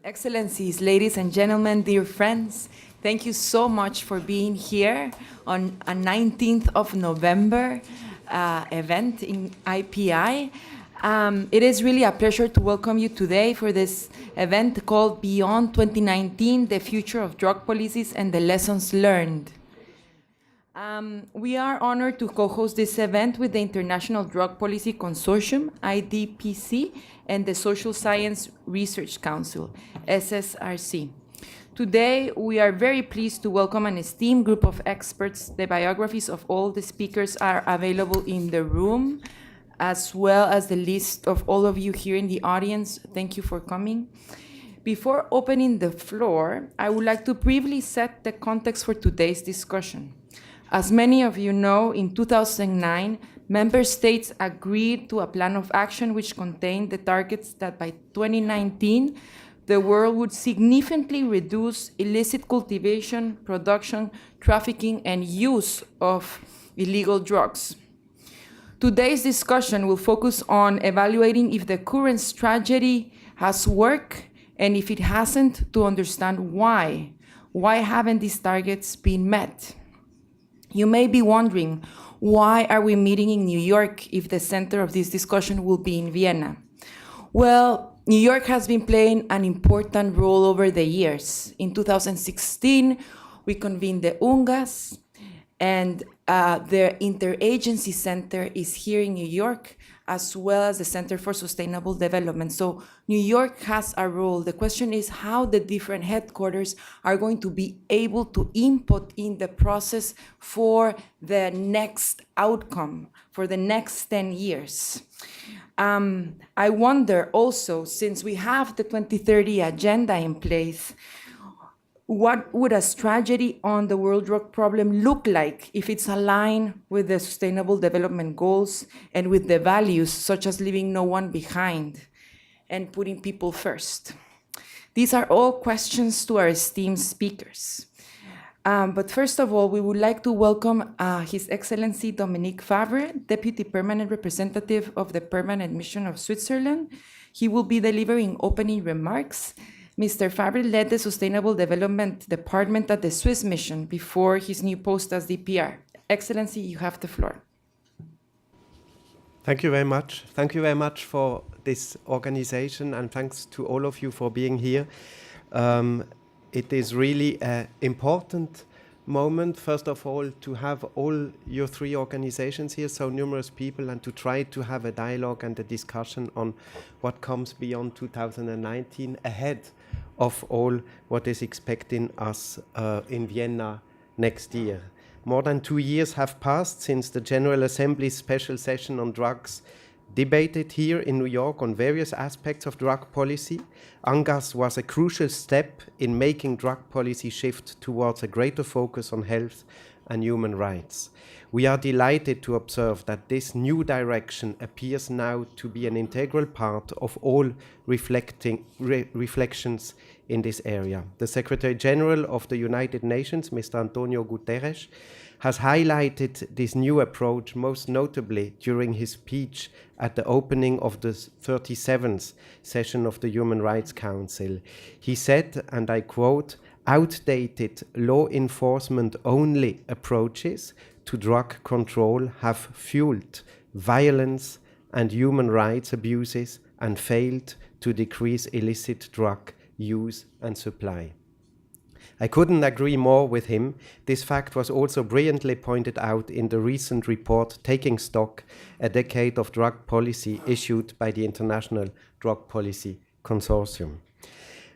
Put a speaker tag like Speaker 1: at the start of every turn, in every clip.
Speaker 1: Excellencies, ladies and gentlemen, dear friends, thank you so much for being here on a 19th of November event in IPI. It is really a pleasure to welcome you today for this event called Beyond 2019, the Future of Drug Policies and the Lessons Learned. We are honored to co-host this event with the International Drug Policy Consortium, IDPC, and the Social Science Research Council, SSRC. Today, we are very pleased to welcome an esteemed group of experts. The biographies of all the speakers are available in the room, as well as the list of all of you here in the audience. Thank you for coming. Before opening the floor, I would like to briefly set the context for today's discussion. As many of you know, in 2009, member states agreed to a plan of action which contained the targets that by 2019, the world would significantly reduce illicit cultivation, production, trafficking, and use of illegal drugs. Today's discussion will focus on evaluating if the current strategy has worked, and if it hasn't, to understand why. Why haven't these targets been met? You may be wondering, why are we meeting in New York if the center of this discussion will be in Vienna? Well, New York has been playing an important role over the years. In 2016, we convened the UNGAS, and the Interagency Center is here in New York, as well as the Center for Sustainable Development. So New York has a role. The question is how the different headquarters are going to be able to input in the process for the next outcome, for the next 10 years. I wonder also, since we have the 2030 agenda in place, what would a strategy on the world drug problem look like if it's aligned with the Sustainable Development Goals and with the values such as leaving no one behind and putting people first? These are all questions to our esteemed speakers. But first of all, we would like to welcome His Excellency Dominique Favre, Deputy Permanent Representative of the Permanent Mission of Switzerland. He will be delivering opening remarks. Mr. Favre led the Sustainable Development Department at the Swiss mission before his new post as DPR. Excellency, you have the floor.
Speaker 2: Thank you very much. Thank you very much for this organization, and thanks to all of you for being here. It is really an important moment, first of all, to have all your three organizations here, so numerous people, and to try to have a dialogue and a discussion on what comes beyond 2019 ahead of all what is expecting us in Vienna next year. More than 2 years have passed since the General Assembly's special session on drugs debated here in New York on various aspects of drug policy. UNGAS was a crucial step in making drug policy shift towards a greater focus on health and human rights. We are delighted to observe that this new direction appears now to be an integral part of all reflections in this area. The Secretary General of the United Nations, Mr. Antonio Guterres, has highlighted this new approach most notably during his speech at the opening of the 37th session of the Human Rights Council. He said, and I quote, "Outdated law enforcement only approaches to drug control have fueled violence and human rights abuses and failed to decrease illicit drug use and supply." I couldn't agree more with him. This fact was also brilliantly pointed out in the recent report, Taking Stock, a Decade of Drug Policy, issued by the International Drug Policy Consortium.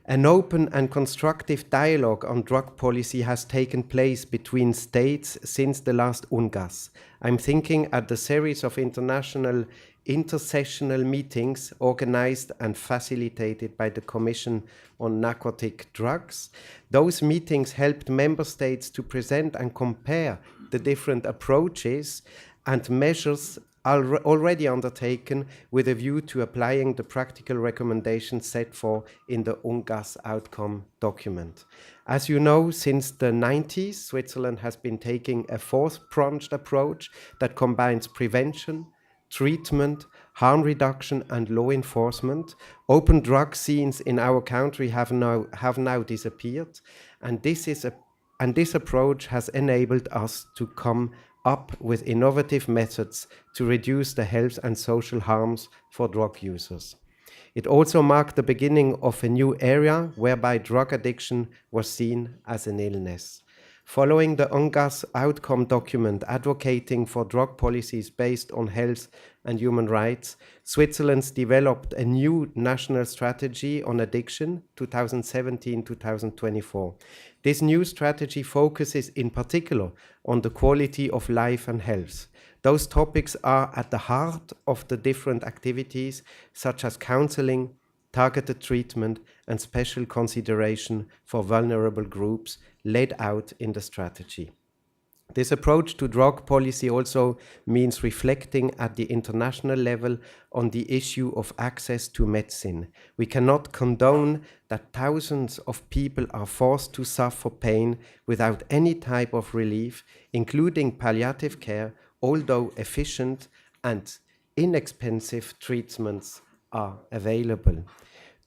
Speaker 2: An open and constructive dialogue on drug policy has taken place between states since the last UNGAS. I'm thinking at the series of international intersessional meetings organized and facilitated by the Commission on Narcotic Drugs. Those meetings helped member states to present and compare the different approaches and measures already undertaken with a view to applying the practical recommendations set forth in the UNGAS outcome document. As you know, since the 90s, Switzerland has been taking a fourth-pronged approach that combines prevention, treatment, harm reduction and law enforcement. Open drug scenes in our country have now disappeared, and this approach has enabled us to come up with innovative methods to reduce the health and social harms for drug users. It also marked the beginning of a new era whereby drug addiction was seen as an illness. Following the UNGAS outcome document advocating for drug policies based on health and human rights, Switzerland developed a new national strategy on addiction, 2017-2024. This new strategy focuses in particular on the quality of life and health. Those topics are at the heart of the different activities, such as counseling, targeted treatment, and special consideration for vulnerable groups laid out in the strategy. This approach to drug policy also means reflecting at the international level on the issue of access to medicine. We cannot condone that thousands of people are forced to suffer pain without any type of relief, including palliative care, although efficient and inexpensive treatments are available.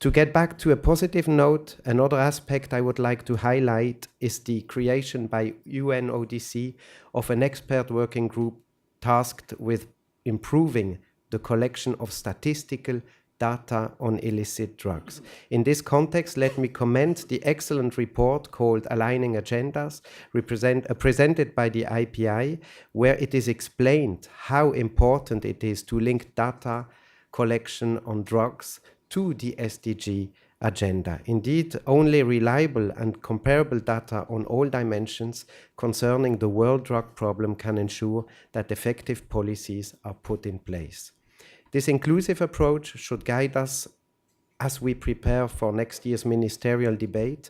Speaker 2: To get back to a positive note, another aspect I would like to highlight is the creation by UNODC of an expert working group tasked with improving the collection of statistical data on illicit drugs. In this context, let me commend the excellent report called Aligning Agendas, presented by the IPI, where it is explained how important it is to link data collection on drugs to the SDG agenda. Indeed, only reliable and comparable data on all dimensions concerning the world drug problem can ensure that effective policies are put in place. This inclusive approach should guide us as we prepare for next year's ministerial debate,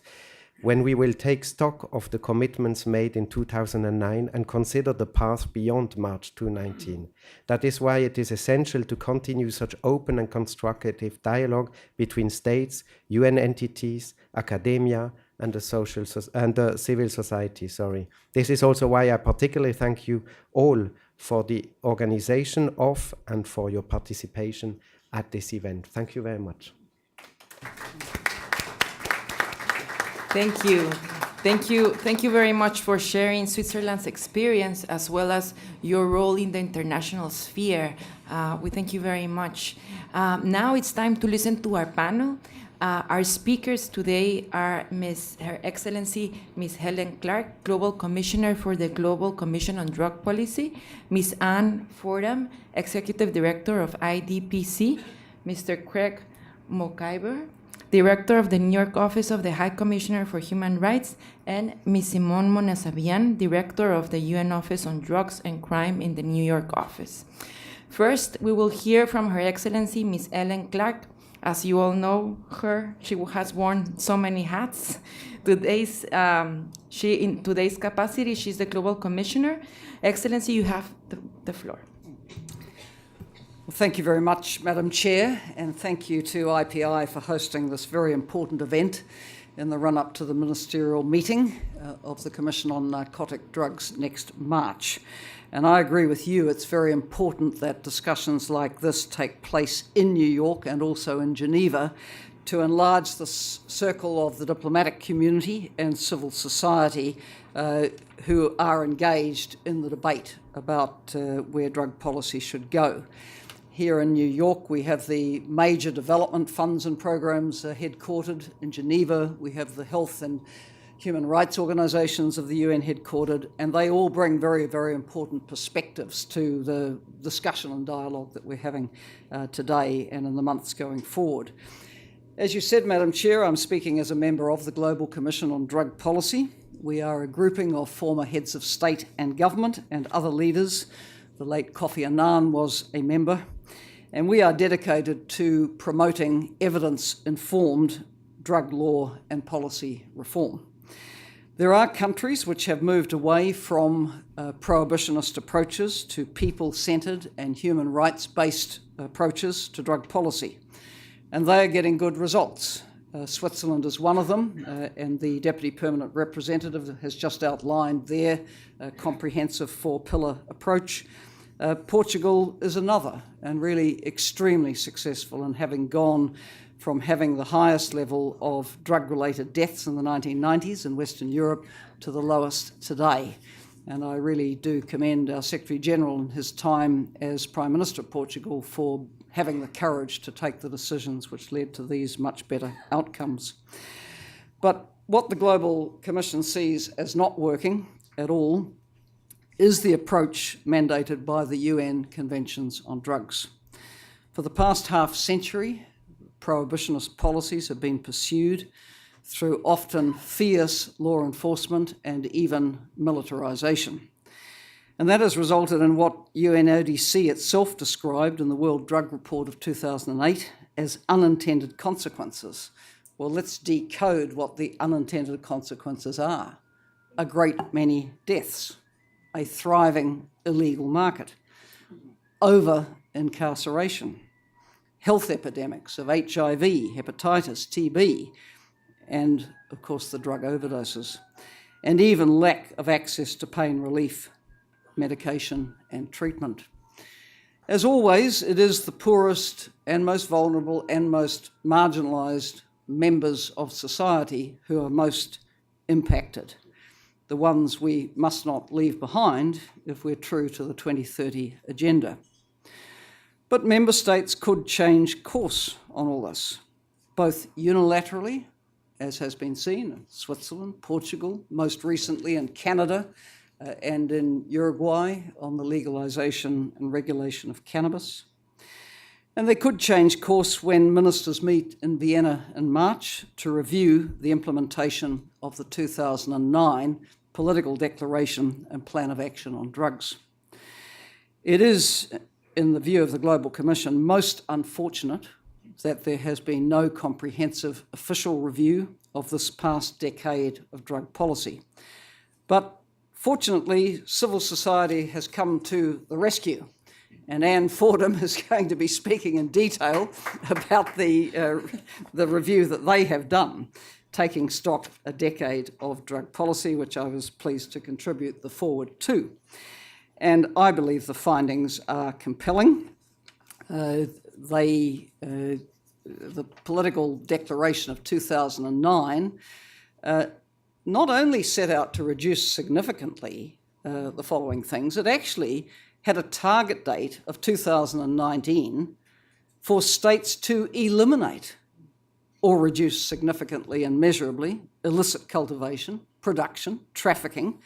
Speaker 2: when we will take stock of the commitments made in 2009 and consider the path beyond March 2019. That is why it is essential to continue such open and constructive dialogue between states, UN entities, academia, and the civil society. This is also why I particularly thank you all for the organization of and for your participation at this event. Thank you very much.
Speaker 1: Thank you. Thank you very much for sharing Switzerland's experience as well as your role in the international sphere. We thank you very much. Now it's time to listen to our panel. Our speakers today are Her Excellency Ms. Helen Clark, Global Commissioner for the Global Commission on Drug Policy, Ms. Anne Fordham, Executive Director of IDPC, Mr. Craig Mokhiber, Director of the New York Office of the High Commissioner for Human Rights, and Ms. Simone Monasabian, Director of the UN Office on Drugs and Crime in the New York office. First, we will hear from Her Excellency Ms. Helen Clark. As you all know her, she has worn so many hats. In today's capacity, she's the Global Commissioner. Excellency, you have the floor.
Speaker 3: Well, thank you very much, Madam Chair, and thank you to IPI for hosting this very important event in the run-up to the ministerial meeting of the Commission on Narcotic Drugs next March. And I agree with you, it's very important that discussions like this take place in New York and also in Geneva to enlarge the circle of the diplomatic community and civil society who are engaged in the debate about where drug policy should go. Here in New York, we have the major development funds and programs headquartered. In Geneva, we have the health and human rights organizations of the UN headquartered, and they all bring very, very important perspectives to the discussion and dialogue that we're having today and in the months going forward. As you said, Madam Chair, I'm speaking as a member of the Global Commission on Drug Policy. We are a grouping of former heads of state and government and other leaders. The late Kofi Annan was a member. And we are dedicated to promoting evidence-informed drug law and policy reform. There are countries which have moved away from prohibitionist approaches to people-centred and human rights-based approaches to drug policy, and they are getting good results. Switzerland is one of them, and the Deputy Permanent Representative has just outlined their comprehensive four-pillar approach. Portugal is another, and really extremely successful in having gone from having the highest level of drug-related deaths in the 1990s in Western Europe to the lowest today. And I really do commend our Secretary-General in his time as Prime Minister of Portugal for having the courage to take the decisions which led to these much better outcomes. But what the Global Commission sees as not working at all is the approach mandated by the UN Conventions on Drugs. For the past half century, prohibitionist policies have been pursued through often fierce law enforcement and even militarisation. And that has resulted in what UNODC itself described in the World Drug Report of 2008 as unintended consequences. Well, let's decode what the unintended consequences are. A great many deaths, a thriving illegal market, over-incarceration, health epidemics of HIV, hepatitis, TB, and of course the drug overdoses, and even lack of access to pain relief, medication and treatment. As always, it is the poorest and most vulnerable and most marginalised members of society who are most impacted, the ones we must not leave behind if we're true to the 2030 agenda. But member states could change course on all this, both unilaterally, as has been seen in Switzerland, Portugal, most recently in Canada and in Uruguay on the legalisation and regulation of cannabis. And they could change course when ministers meet in Vienna in March to review the implementation of the 2009 Political Declaration and Plan of Action on Drugs. It is, in the view of the Global Commission, most unfortunate that there has been no comprehensive official review of this past decade of drug policy. But fortunately, civil society has come to the rescue, and Anne Fordham is going to be speaking in detail about the review that they have done, taking stock a decade of drug policy, which I was pleased to contribute the forward to. And I believe the findings are compelling. The Political Declaration of 2009 not only set out to reduce significantly the following things, it actually had a target date of 2019 for states to eliminate or reduce significantly and measurably illicit cultivation, production, trafficking,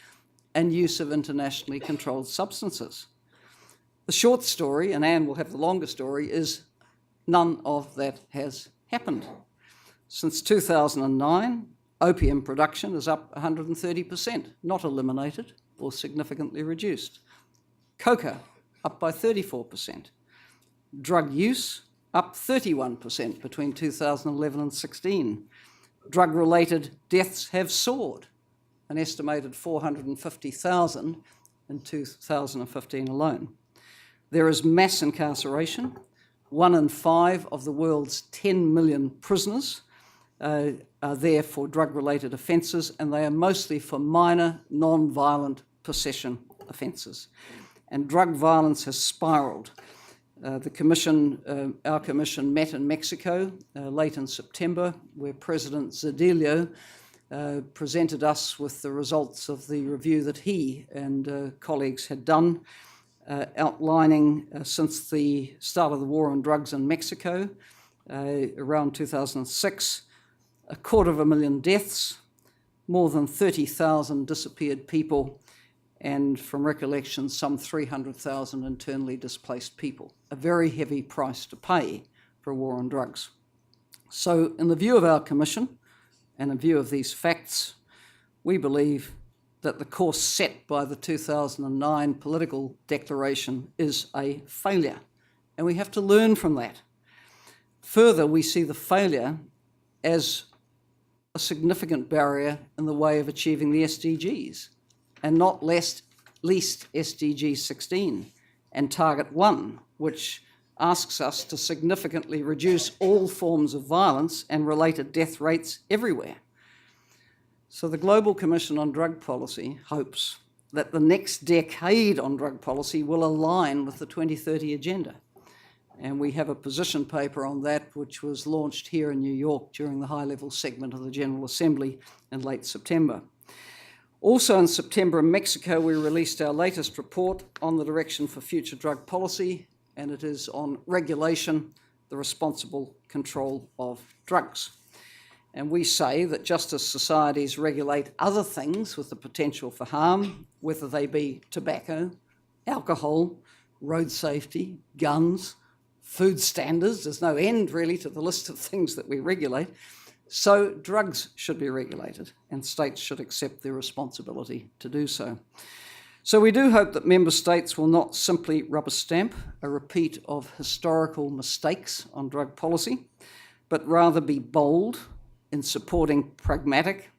Speaker 3: and use of internationally controlled substances. The short story, and Anne will have the longer story, is none of that has happened. Since 2009, opium production is up 130%, not eliminated or significantly reduced. Coca, up by 34%. Drug use, up 31% between 2011 and 16. Drug-related deaths have soared, an estimated 450,000 in 2015 alone. There is mass incarceration. 1 in 5 of the world's 10 million prisoners are there for drug-related offences, and they are mostly for minor, non-violent possession offences. And drug violence has spiralled. Our commission met in Mexico late in September, where President Zedillo presented us with the results of the review that he and colleagues had done, outlining since the start of the war on drugs in Mexico, around 2006, 250,000 deaths, more than 30,000 disappeared people, and from recollection, some 300,000 internally displaced people. A very heavy price to pay for a war on drugs. So in the view of our Commission, and in view of these facts, we believe that the course set by the 2009 Political Declaration is a failure, and we have to learn from that. Further, we see the failure as a significant barrier in the way of achieving the SDGs, and not least SDG 16 and Target 1, which asks us to significantly reduce all forms of violence and related death rates everywhere. So the Global Commission on Drug Policy hopes that the next decade on drug policy will align with the 2030 agenda. And we have a position paper on that, which was launched here in New York during the high-level segment of the General Assembly in late September. Also in September in Mexico, we released our latest report on the direction for future drug policy, and it is on regulation, the responsible control of drugs. And we say that just as societies regulate other things with the potential for harm, whether they be tobacco, alcohol, road safety, guns, food standards, there's no end really to the list of things that we regulate, so drugs should be regulated and states should accept their responsibility to do so. So we do hope that member states will not simply rubber stamp a repeat of historical mistakes on drug policy, but rather be bold in supporting pragmatic,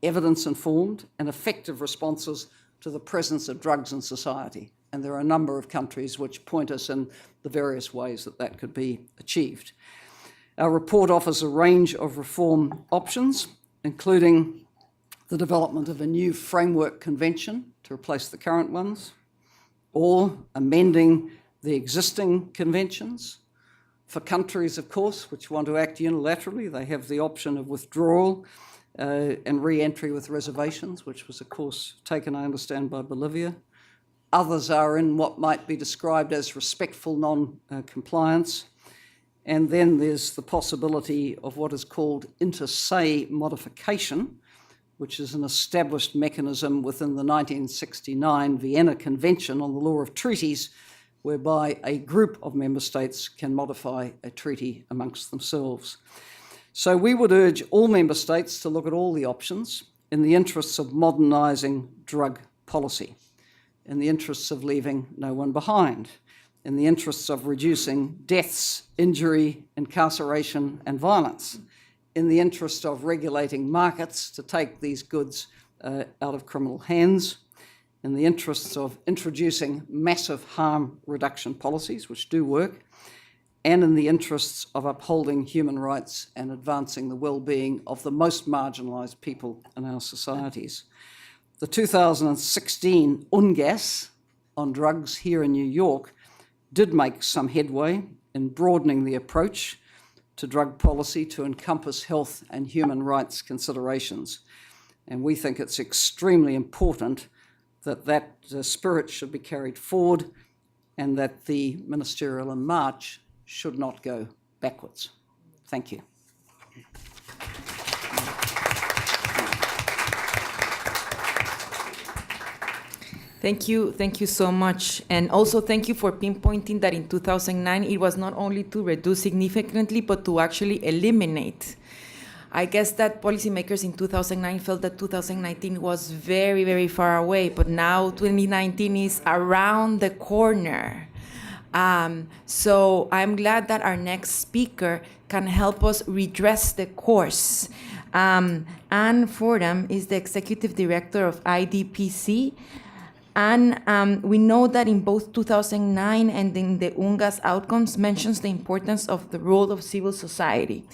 Speaker 3: evidence-informed and effective responses to the presence of drugs in society. And there are a number of countries which point us in the various ways that that could be achieved. Our report offers a range of reform options, including the development of a new framework convention to replace the current ones, or amending the existing conventions. For countries, of course, which want to act unilaterally, they have the option of withdrawal and re-entry with reservations, which was, of course, taken, I understand, by Bolivia. Others are in what might be described as respectful non-compliance. And then there's the possibility of what is called inter se modification, which is an established mechanism within the 1969 Vienna Convention on the Law of Treaties, whereby a group of member states can modify a treaty amongst themselves. So we would urge all member states to look at all the options in the interests of modernising drug policy, in the interests of leaving no one behind, in the interests of reducing deaths, injury, incarceration and violence, in the interest of regulating markets to take these goods out of criminal hands, in the interests of introducing massive harm reduction policies, which do work, and in the interests of upholding human rights and advancing the well-being of the most marginalised people in our societies. The 2016 UNGAS on drugs here in New York did make some headway in broadening the approach to drug policy to encompass health and human rights considerations. And we think it's extremely important that that spirit should be carried forward and that the ministerial in March should not go backwards. Thank you.
Speaker 1: Thank you so much. And also thank you for pinpointing that in 2009, it was not only to reduce significantly, but to actually eliminate. I guess that policymakers in 2009 felt that 2019 was very, very far away, but now 2019 is around the corner. So I'm glad that our next speaker can help us redress the course. Anne Fordham is the Executive Director of IDPC. And we know that in both 2009 and in the UNGAS outcomes mentions the importance of the role of civil society.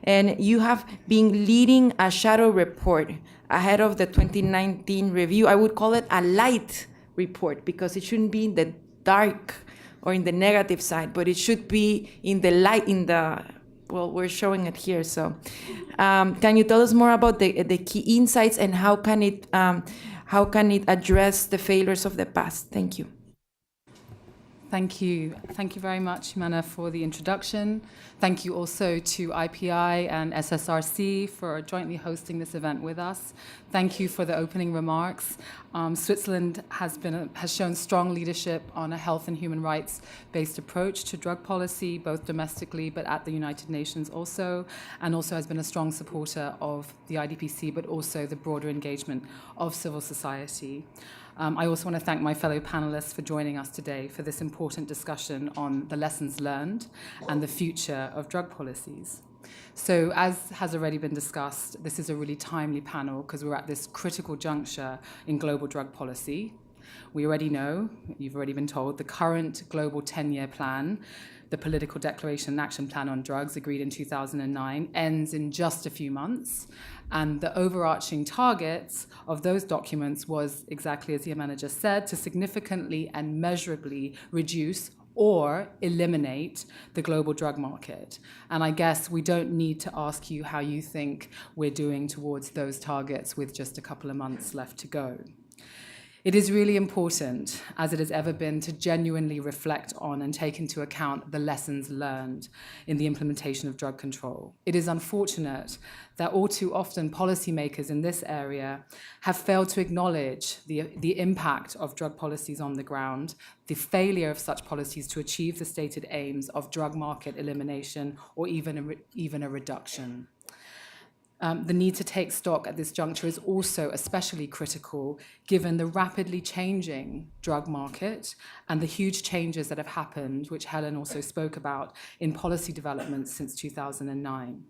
Speaker 1: And you have been leading a shadow report ahead of the 2019 review. I would call it a light report because it shouldn't be in the dark or in the negative side, but it should be in the light, well, we're showing it here. So can you tell us more about the key insights and how can it address the failures of the past? Thank you.
Speaker 4: Thank you. Thank you very much, Jimena, for the introduction. Thank you also to IPI and SSRC for jointly hosting this event with us. Thank you for the opening remarks. Switzerland has shown strong leadership on a health and human rights-based approach to drug policy, both domestically but at the United Nations also, and also has been a strong supporter of the IDPC, but also the broader engagement of civil society. I also want to thank my fellow panelists for joining us today for this important discussion on the lessons learned and the future of drug policies. So as has already been discussed, this is a really timely panel because we're at this critical juncture in global drug policy. We already know, you've already been told, the current global 10-year plan the Political Declaration and Action Plan on Drugs, agreed in 2009, ends in just a few months. And the overarching targets of those documents was, exactly as Jimena just said, to significantly and measurably reduce or eliminate the global drug market. And I guess we don't need to ask you how you think we're doing towards those targets with just a couple of months left to go. It is really important, as it has ever been, to genuinely reflect on and take into account the lessons learned in the implementation of drug control. It is unfortunate that all too often policymakers in this area have failed to acknowledge the impact of drug policies on the ground, the failure of such policies to achieve the stated aims of drug market elimination or even a reduction. The need to take stock at this juncture is also especially critical given the rapidly changing drug market and the huge changes that have happened, which Helen also spoke about, in policy developments since 2009.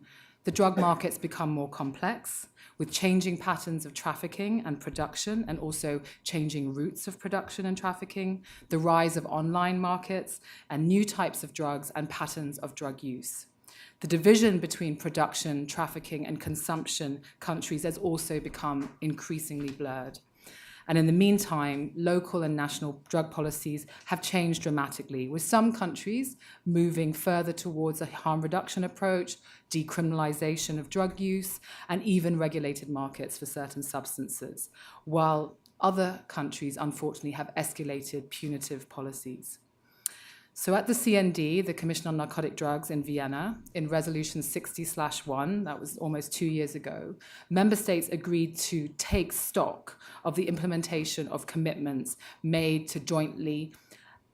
Speaker 4: The drug market's become more complex, with changing patterns of trafficking and production, and also changing routes of production and trafficking, the rise of online markets, and new types of drugs and patterns of drug use. The division between production, trafficking, and consumption countries has also become increasingly blurred. And in the meantime, local and national drug policies have changed dramatically, with some countries moving further towards a harm reduction approach, decriminalization of drug use, and even regulated markets for certain substances, while other countries, unfortunately, have escalated punitive policies. So at the CND, the Commission on Narcotic Drugs in Vienna, in Resolution 60/1, that was almost 2 years ago, member states agreed to take stock of the implementation of commitments made to jointly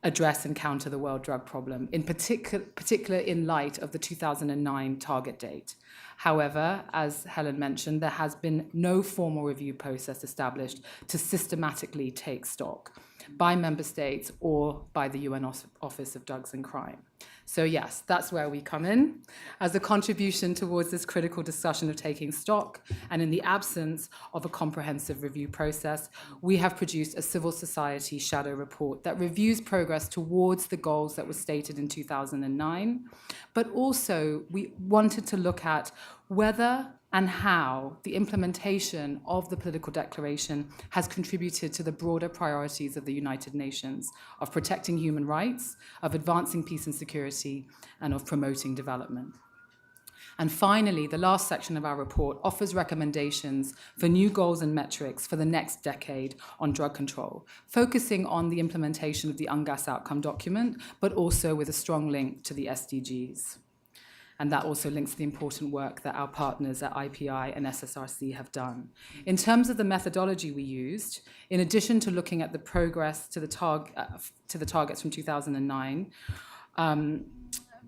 Speaker 4: address and counter the world drug problem, in particular in light of the 2009 target date. However, as Helen mentioned, there has been no formal review process established to systematically take stock by member states or by the UN Office of Drugs and Crime. So yes, that's where we come in as a contribution towards this critical discussion of taking stock. And in the absence of a comprehensive review process, we have produced a civil society shadow report that reviews progress towards the goals that were stated in 2009. But also we wanted to look at whether and how the implementation of the political declaration has contributed to the broader priorities of the United Nations of protecting human rights, of advancing peace and security, and of promoting development. And finally, the last section of our report offers recommendations for new goals and metrics for the next decade on drug control, focusing on the implementation of the UNGAS outcome document, but also with a strong link to the SDGs. And that also links to the important work that our partners at IPI and SSRC have done. In terms of the methodology we used, in addition to looking at the progress to the targets from 2009,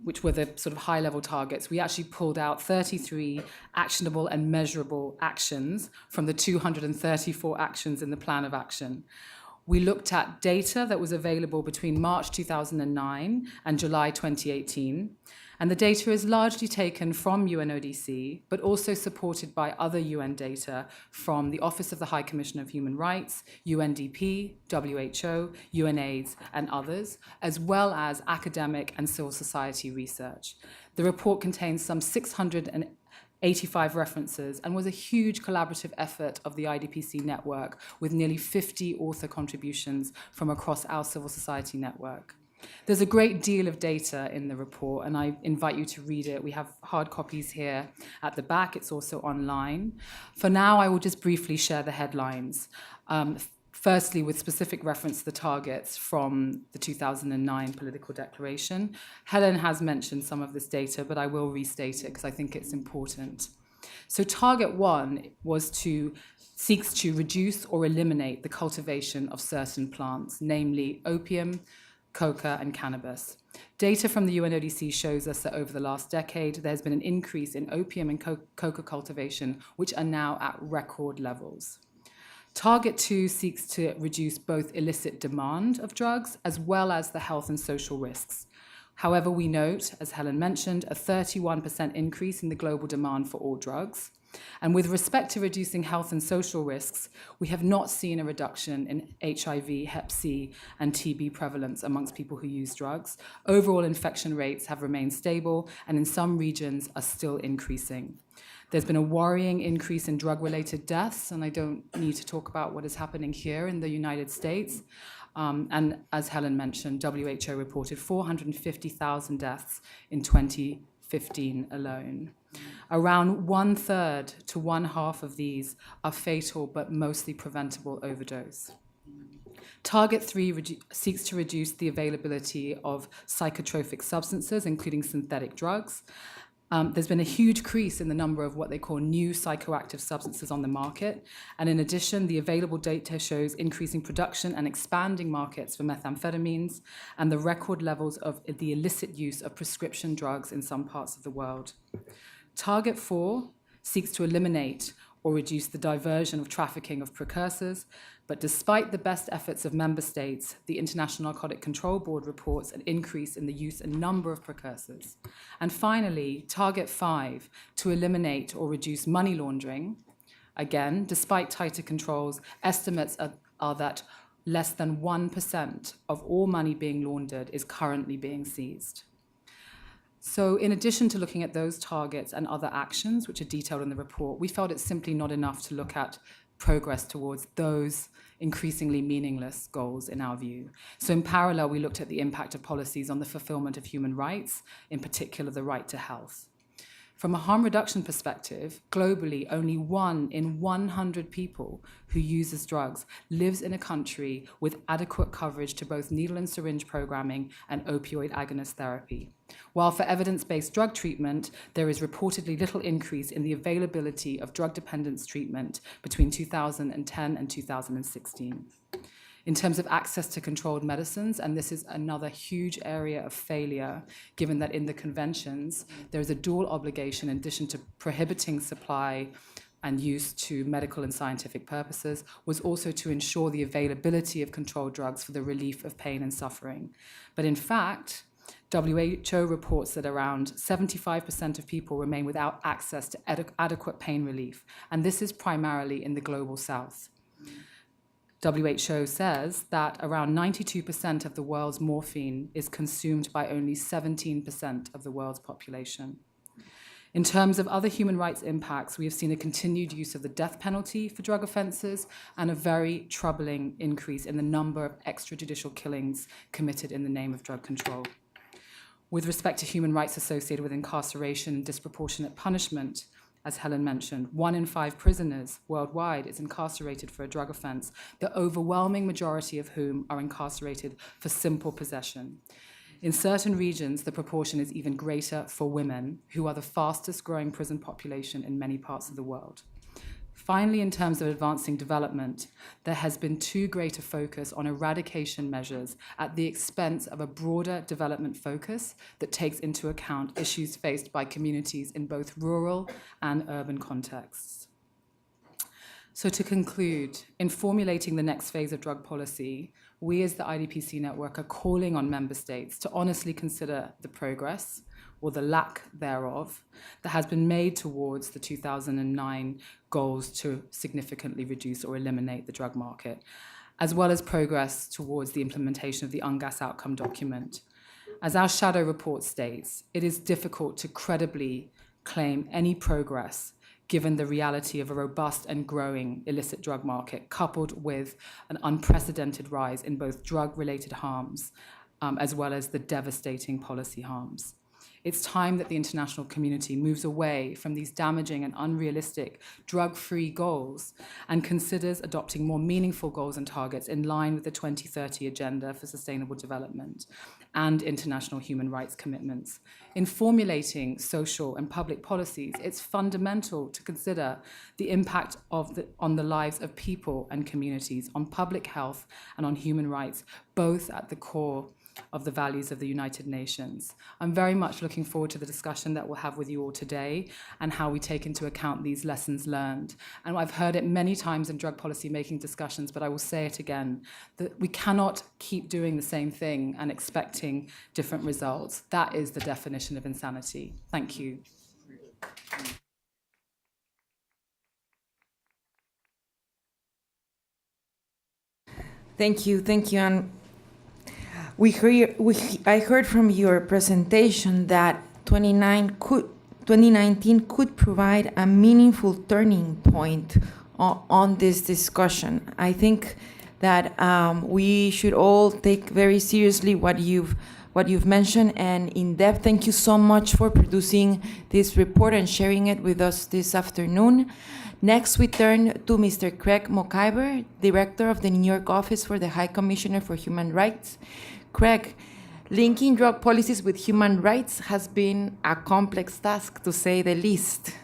Speaker 4: which were the sort of high-level targets, we actually pulled out 33 actionable and measurable actions from the 234 actions in the plan of action. We looked at data that was available between March 2009 and July 2018, and the data is largely taken from UNODC, but also supported by other UN data from the Office of the High Commissioner of Human Rights, UNDP, WHO, UNAIDS, and others, as well as academic and civil society research. The report contains some 685 references and was a huge collaborative effort of the IDPC network with nearly 50 author contributions from across our civil society network. There's a great deal of data in the report, and I invite you to read it. We have hard copies here at the back. It's also online. For now, I will just briefly share the headlines. Firstly, with specific reference to the targets from the 2009 political declaration. Helen has mentioned some of this data, but I will restate it because I think it's important. So target 1 seeks to reduce or eliminate the cultivation of certain plants, namely opium, coca, and cannabis. Data from the UNODC shows us that over the last decade, there's been an increase in opium and coca cultivation, which are now at record levels. Target 2 seeks to reduce both illicit demand of drugs as well as the health and social risks. However, we note, as Helen mentioned, a 31% increase in the global demand for all drugs. And with respect to reducing health and social risks, we have not seen a reduction in HIV, Hep C, and TB prevalence amongst people who use drugs. Overall infection rates have remained stable, and in some regions are still increasing. There's been a worrying increase in drug-related deaths, and I don't need to talk about what is happening here in the United States. And as Helen mentioned, WHO reported 450,000 deaths in 2015 alone. Around 1/3 to 1/2 of these are fatal but mostly preventable overdose. Target 3 seeks to reduce the availability of psychotropic substances, including synthetic drugs. There's been a huge increase in the number of what they call new psychoactive substances on the market. And in addition, the available data shows increasing production and expanding markets for methamphetamines and the record levels of the illicit use of prescription drugs in some parts of the world. Target 4 seeks to eliminate or reduce the diversion of trafficking of precursors, but despite the best efforts of member states, the International Narcotic Control Board reports an increase in the use and number of precursors. And finally, Target 5, to eliminate or reduce money laundering. Again, despite tighter controls, estimates are that less than 1% of all money being laundered is currently being seized. So in addition to looking at those targets and other actions, which are detailed in the report, we felt it's simply not enough to look at progress towards those increasingly meaningless goals in our view. So in parallel, we looked at the impact of policies on the fulfillment of human rights, in particular the right to health. From a harm reduction perspective, globally, only 1 in 100 people who uses drugs lives in a country with adequate coverage to both needle and syringe programming and opioid agonist therapy. While for evidence-based drug treatment, there is reportedly little increase in the availability of drug dependence treatment between 2010 and 2016. In terms of access to controlled medicines, and this is another huge area of failure, given that in the conventions, there is a dual obligation in addition to prohibiting supply and use to medical and scientific purposes, was also to ensure the availability of controlled drugs for the relief of pain and suffering. But in fact, WHO reports that around 75% of people remain without access to adequate pain relief, and this is primarily in the global south. WHO says that around 92% of the world's morphine is consumed by only 17% of the world's population. In terms of other human rights impacts, we have seen a continued use of the death penalty for drug offenses and a very troubling increase in the number of extrajudicial killings committed in the name of drug control. With respect to human rights associated with incarceration and disproportionate punishment, as Helen mentioned, 1 in 5 prisoners worldwide is incarcerated for a drug offense, the overwhelming majority of whom are incarcerated for simple possession. In certain regions, the proportion is even greater for women, who are the fastest growing prison population in many parts of the world. Finally, in terms of advancing development, there has been too great a focus on eradication measures at the expense of a broader development focus that takes into account issues faced by communities in both rural and urban contexts. So to conclude, in formulating the next phase of drug policy, we as the IDPC network are calling on member states to honestly consider the progress, or the lack thereof, that has been made towards the 2009 goals to significantly reduce or eliminate the drug market, as well as progress towards the implementation of the UNGAS outcome document. As our shadow report states, it is difficult to credibly claim any progress given the reality of a robust and growing illicit drug market, coupled with an unprecedented rise in both drug-related harms, as well as the devastating policy harms. It's time that the international community moves away from these damaging and unrealistic drug-free goals and considers adopting more meaningful goals and targets in line with the 2030 Agenda for Sustainable Development and international human rights commitments. In formulating social and public policies, it's fundamental to consider the impact on the lives of people and communities, on public health and on human rights, both at the core of the values of the United Nations. I'm very much looking forward to the discussion that we'll have with you all today and how we take into account these lessons learned. And I've heard it many times in drug policy making discussions, but I will say it again, that we cannot keep doing the same thing and expecting different results. That is the definition of insanity. Thank you.
Speaker 1: Thank you, and I heard from your presentation that 2019 could provide a meaningful turning point on this discussion. I think that we should all take very seriously what you've mentioned and in depth. Thank you so much for producing this report and sharing it with us this afternoon. Next, we turn to Mr. Craig McIver, Director of the New York Office for the High Commissioner for Human Rights. Craig, linking drug policies with human rights has been a complex task, to say the least.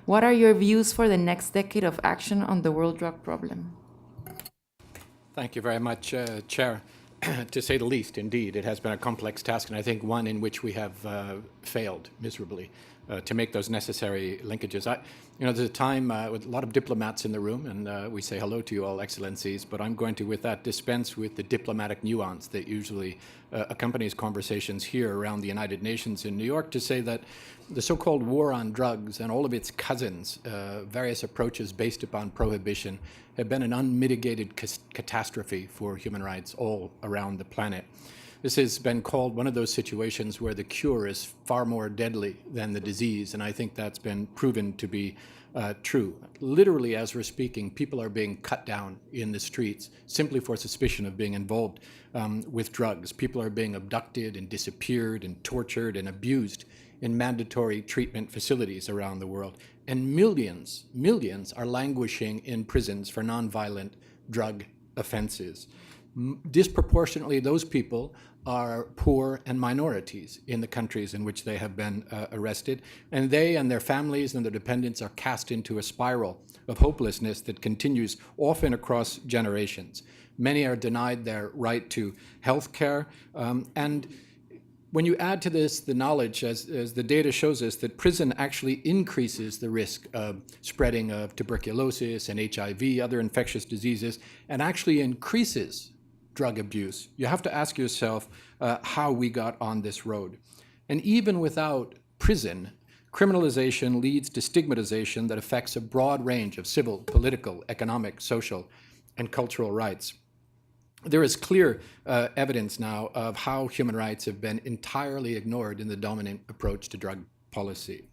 Speaker 1: What are your views for the next decade of action on the world drug problem?
Speaker 5: Thank you very much, Chair. To say the least, indeed, it has been a complex task, and I think one in which we have failed miserably to make those necessary linkages. There's a time with a lot of diplomats in the room, and we say hello to you all, Excellencies, but I'm going to, with that, dispense with the diplomatic nuance that usually accompanies conversations here around the United Nations in New York to say that the so-called war on drugs and all of its cousins, various approaches based upon prohibition, have been an unmitigated catastrophe for human rights all around the planet. This has been called one of those situations where the cure is far more deadly than the disease, and I think that's been proven to be true. Literally, as we're speaking, people are being cut down in the streets simply for suspicion of being involved with drugs. People are being abducted and disappeared and tortured and abused in mandatory treatment facilities around the world. And millions are languishing in prisons for nonviolent drug offenses. Disproportionately, those people are poor and minorities in the countries in which they have been arrested, and they and their families and their dependents are cast into a spiral of hopelessness that continues often across generations. Many are denied their right to health care, and when you add to this the knowledge, as the data shows us, that prison actually increases the risk of spreading of tuberculosis and HIV, other infectious diseases, and actually increases drug abuse, you have to ask yourself how we got on this road. And even without prison, criminalization leads to stigmatization that affects a broad range of civil, political, economic, social, and cultural rights. There is clear evidence now of how human rights have been entirely ignored in the dominant approach to drug policy.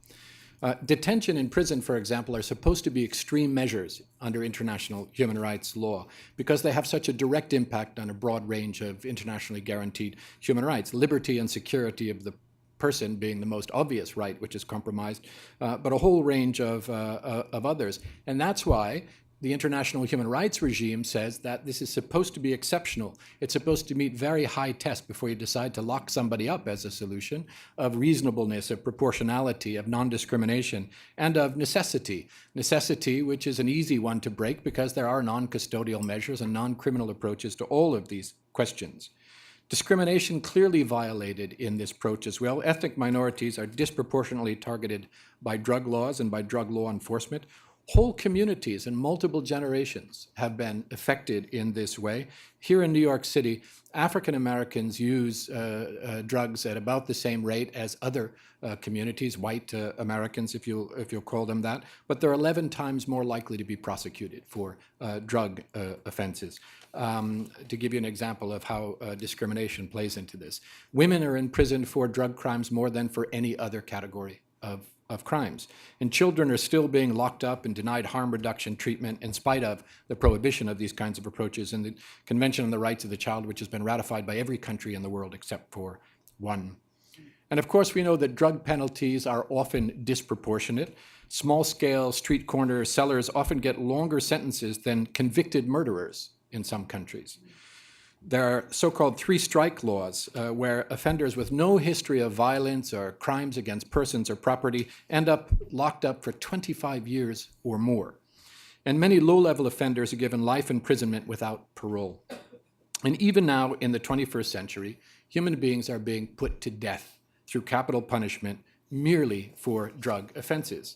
Speaker 5: Detention in prison, for example, are supposed to be extreme measures under international human rights law because they have such a direct impact on a broad range of internationally guaranteed human rights, liberty and security of the person being the most obvious right which is compromised, but a whole range of others. And that's why the international human rights regime says that this is supposed to be exceptional. It's supposed to meet very high tests before you decide to lock somebody up as a solution of reasonableness, of proportionality, of non-discrimination, and of necessity. Necessity, which is an easy one to break because there are non-custodial measures and non-criminal approaches to all of these questions. Discrimination clearly violated in this approach as well. Ethnic minorities are disproportionately targeted by drug laws and by drug law enforcement. Whole communities and multiple generations have been affected in this way. Here in New York City, African Americans use drugs at about the same rate as other communities, white Americans, if you'll call them that, but they're 11 times more likely to be prosecuted for drug offenses. To give you an example of how discrimination plays into this, women are in prison for drug crimes more than for any other category of crimes. And children are still being locked up and denied harm reduction treatment in spite of the prohibition of these kinds of approaches in the Convention on the Rights of the Child, which has been ratified by every country in the world except for one. And of course, we know that drug penalties are often disproportionate. Small-scale street corner sellers often get longer sentences than convicted murderers in some countries. There are so-called three-strike laws where offenders with no history of violence or crimes against persons or property end up locked up for 25 years or more. And many low-level offenders are given life imprisonment without parole. And even now, in the 21st century, human beings are being put to death through capital punishment merely for drug offenses.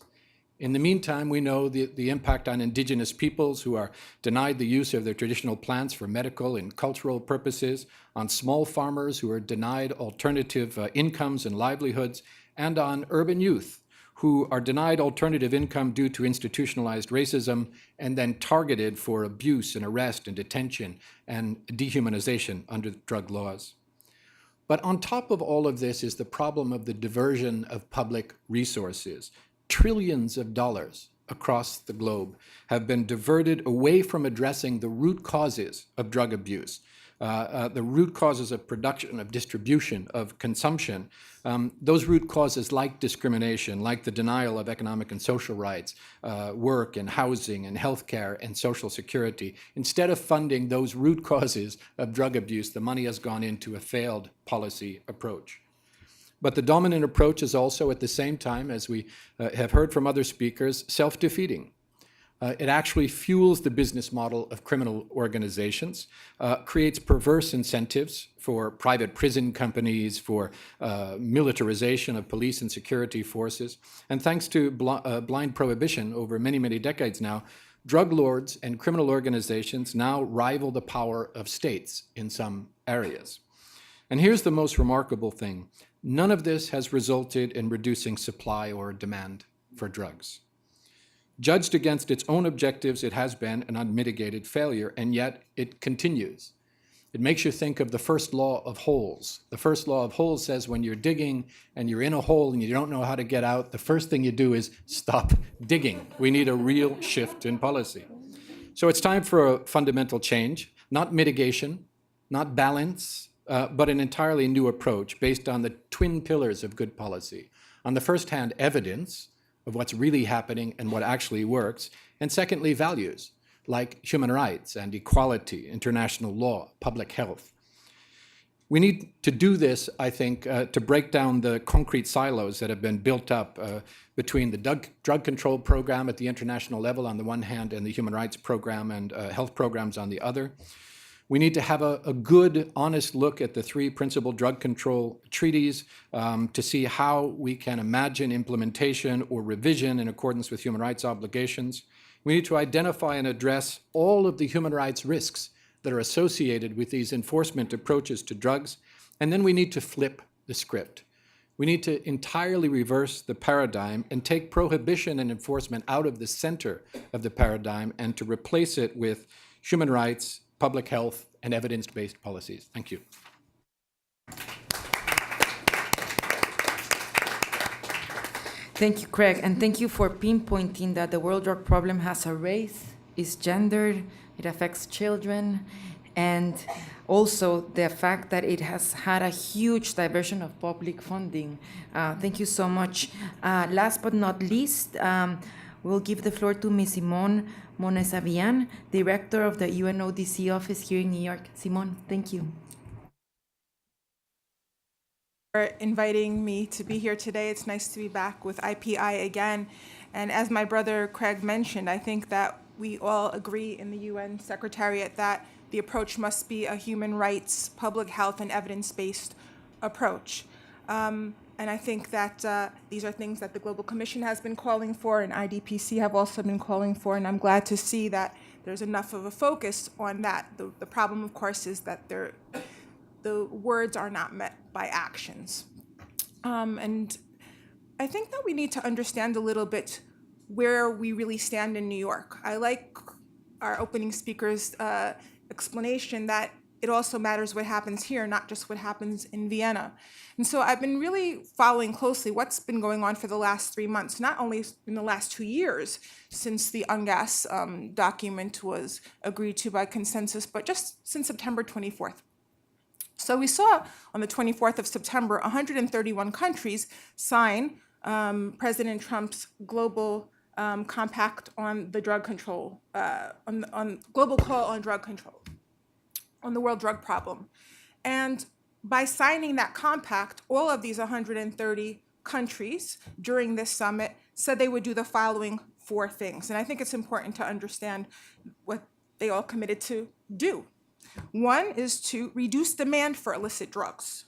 Speaker 5: In the meantime, we know the impact on indigenous peoples who are denied the use of their traditional plants for medical and cultural purposes, on small farmers who are denied alternative incomes and livelihoods, and on urban youth who are denied alternative income due to institutionalized racism and then targeted for abuse and arrest and detention and dehumanization under drug laws. But on top of all of this is the problem of the diversion of public resources. Trillions of dollars across the globe have been diverted away from addressing the root causes of drug abuse, the root causes of production, of distribution, of consumption. Those root causes like discrimination, like the denial of economic and social rights, work and housing and healthcare and social security. Instead of funding those root causes of drug abuse, the money has gone into a failed policy approach. But the dominant approach is also, at the same time, as we have heard from other speakers, self-defeating. It actually fuels the business model of criminal organizations, creates perverse incentives for private prison companies, for militarization of police and security forces. And thanks to blind prohibition over many, many decades now, drug lords and criminal organizations now rival the power of states in some areas. And here's the most remarkable thing. None of this has resulted in reducing supply or demand for drugs. Judged against its own objectives, it has been an unmitigated failure, and yet it continues. It makes you think of the first law of holes. The first law of holes says when you're digging and you're in a hole and you don't know how to get out, the first thing you do is stop digging. We need a real shift in policy. So it's time for a fundamental change, not mitigation, not balance, but an entirely new approach based on the twin pillars of good policy. On the first hand, evidence of what's really happening and what actually works, and secondly, values like human rights and equality, international law, public health. We need to do this, I think, to break down the concrete silos that have been built up between the drug control program at the international level on the one hand and the human rights program and health programs on the other. We need to have a good, honest look at the three principal drug control treaties to see how we can imagine implementation or revision in accordance with human rights obligations. We need to identify and address all of the human rights risks that are associated with these enforcement approaches to drugs. And then we need to flip the script. We need to entirely reverse the paradigm and take prohibition and enforcement out of the center of the paradigm and to replace it with human rights, public health, and evidence-based policies. Thank you.
Speaker 1: Thank you, Craig, and thank you for pinpointing that the world drug problem has a race, is gendered, it affects children, and also the fact that it has had a huge diversion of public funding. Thank you so much. Last but not least, we'll give the floor to Ms. Simone Monesavian, Director of the UNODC office here in New York. Simone, thank you.
Speaker 6: For inviting me to be here today. It's nice to be back with IPI again. And as my brother Craig mentioned, I think that we all agree in the UN Secretariat that the approach must be a human rights, public health, and evidence-based approach. And I think that these are things that the Global Commission has been calling for and IDPC have also been calling for, and I'm glad to see that there's enough of a focus on that. The problem, of course, is that the words are not met by actions. And I think that we need to understand a little bit where we really stand in New York. I like our opening speaker's explanation that it also matters what happens here, not just what happens in Vienna. And so I've been really following closely what's been going on for the last 3 months, not only in the last 2 years since the UNGAS document was agreed to by consensus, but just since September 24th. So we saw on the 24th of September, 131 countries sign President Trump's global compact on the drug control, on global call on drug control, on the world drug problem. And by signing that compact, all of these 130 countries during this summit said they would do the following 4 things. And I think it's important to understand what they all committed to do. 1 is to reduce demand for illicit drugs.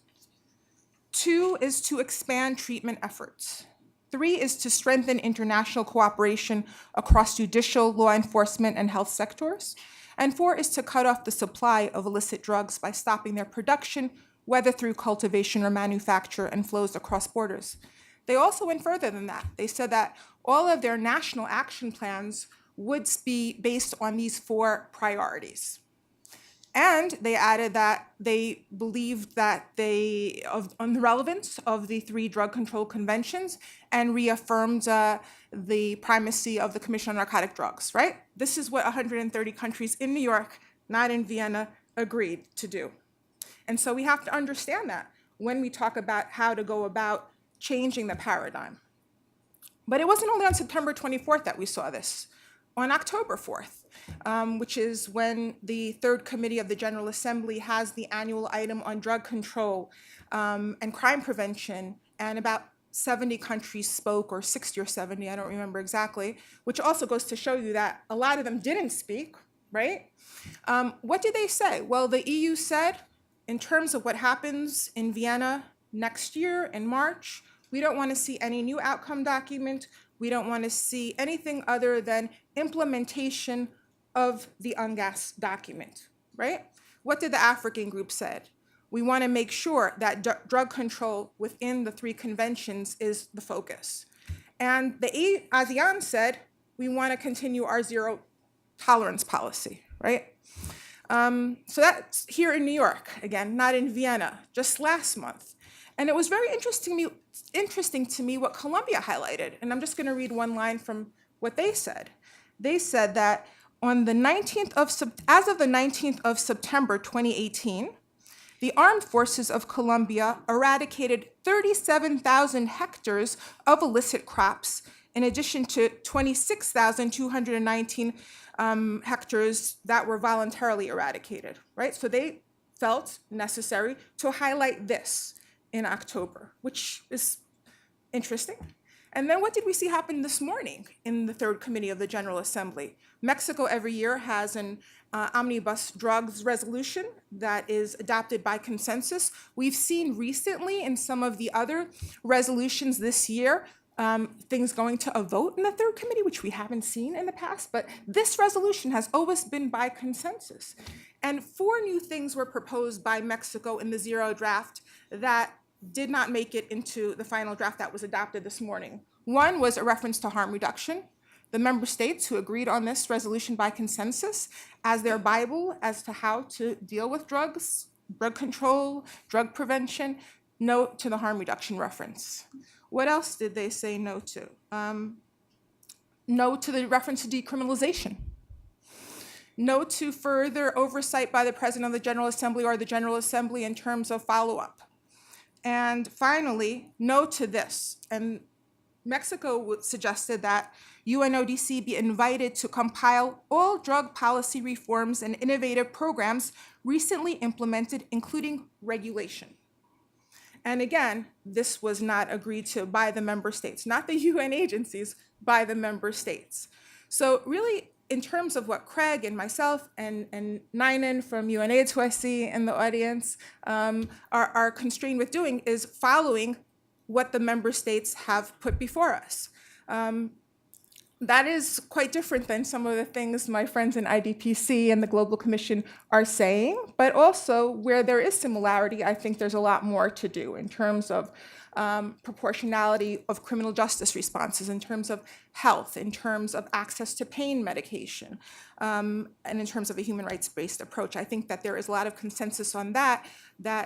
Speaker 6: 2 is to expand treatment efforts. 3 is to strengthen international cooperation across judicial, law enforcement, and health sectors. And 4 is to cut off the supply of illicit drugs by stopping their production, whether through cultivation or manufacture, and flows across borders. they also went further than that. They said that all of their national action plans would be based on these 4 priorities. And they added that they believed that on the relevance of the 3 drug control conventions and reaffirmed the primacy of the Commission on Narcotic Drugs, right? This is what 130 countries in New York, not in Vienna, agreed to do. And so we have to understand that when we talk about how to go about changing the paradigm. But it wasn't only on September 24th that we saw this. On October 4th, which is when the 3rd Committee of the General Assembly has the annual item on drug control and crime prevention, and about 70 countries spoke, or 60 or 70, I don't remember exactly, which also goes to show you that a lot of them didn't speak, right? What did they say? Well, the EU said, in terms of what happens in Vienna next year in March, we don't want to see any new outcome document. We don't want to see anything other than implementation of the UNGAS document, right? What did the African group said? We want to make sure that drug control within the 3 conventions is the focus. And the ASEAN said, we want to continue our zero tolerance policy, right? So that's here in New York, again, not in Vienna, just last month. And it was very interesting to me what Colombia highlighted. And I'm just going to read one line from what they said. They said that on the 19th of as of the 19th of September 2018, the armed forces of Colombia eradicated 37,000 hectares of illicit crops, in addition to 26,219 hectares that were voluntarily eradicated, right? So they felt necessary to highlight this in October, which is interesting. And then what did we see happen this morning in the 3rd Committee of the General Assembly? Mexico every year has an omnibus drugs resolution that is adopted by consensus. We've seen recently in some of the other resolutions this year, things going to a vote in the 3rd Committee, which we haven't seen in the past, but this resolution has always been by consensus. And 4 new things were proposed by Mexico in the zero draft that did not make it into the final draft that was adopted this morning. One was a reference to harm reduction. The member states who agreed on this resolution by consensus as their Bible as to how to deal with drugs, drug control, drug prevention, no to the harm reduction reference. What else did they say no to? No to the reference to decriminalization. No to further oversight by the President of the General Assembly or the General Assembly in terms of follow-up. And finally, no to this. And Mexico suggested that UNODC be invited to compile all drug policy reforms and innovative programs recently implemented, including regulation. And again, this was not agreed to by the member states, not the UN agencies, by the member states. So really, in terms of what Craig and myself and Ninen from UNAIDS, who I see in the audience, are constrained with doing is following what the member states have put before us. That is quite different than some of the things my friends in IDPC and the Global Commission are saying, but also where there is similarity, I think there's a lot more to do in terms of proportionality of criminal justice responses, in terms of health, in terms of access to pain medication, and in terms of a human rights-based approach. I think that there is a lot of consensus on that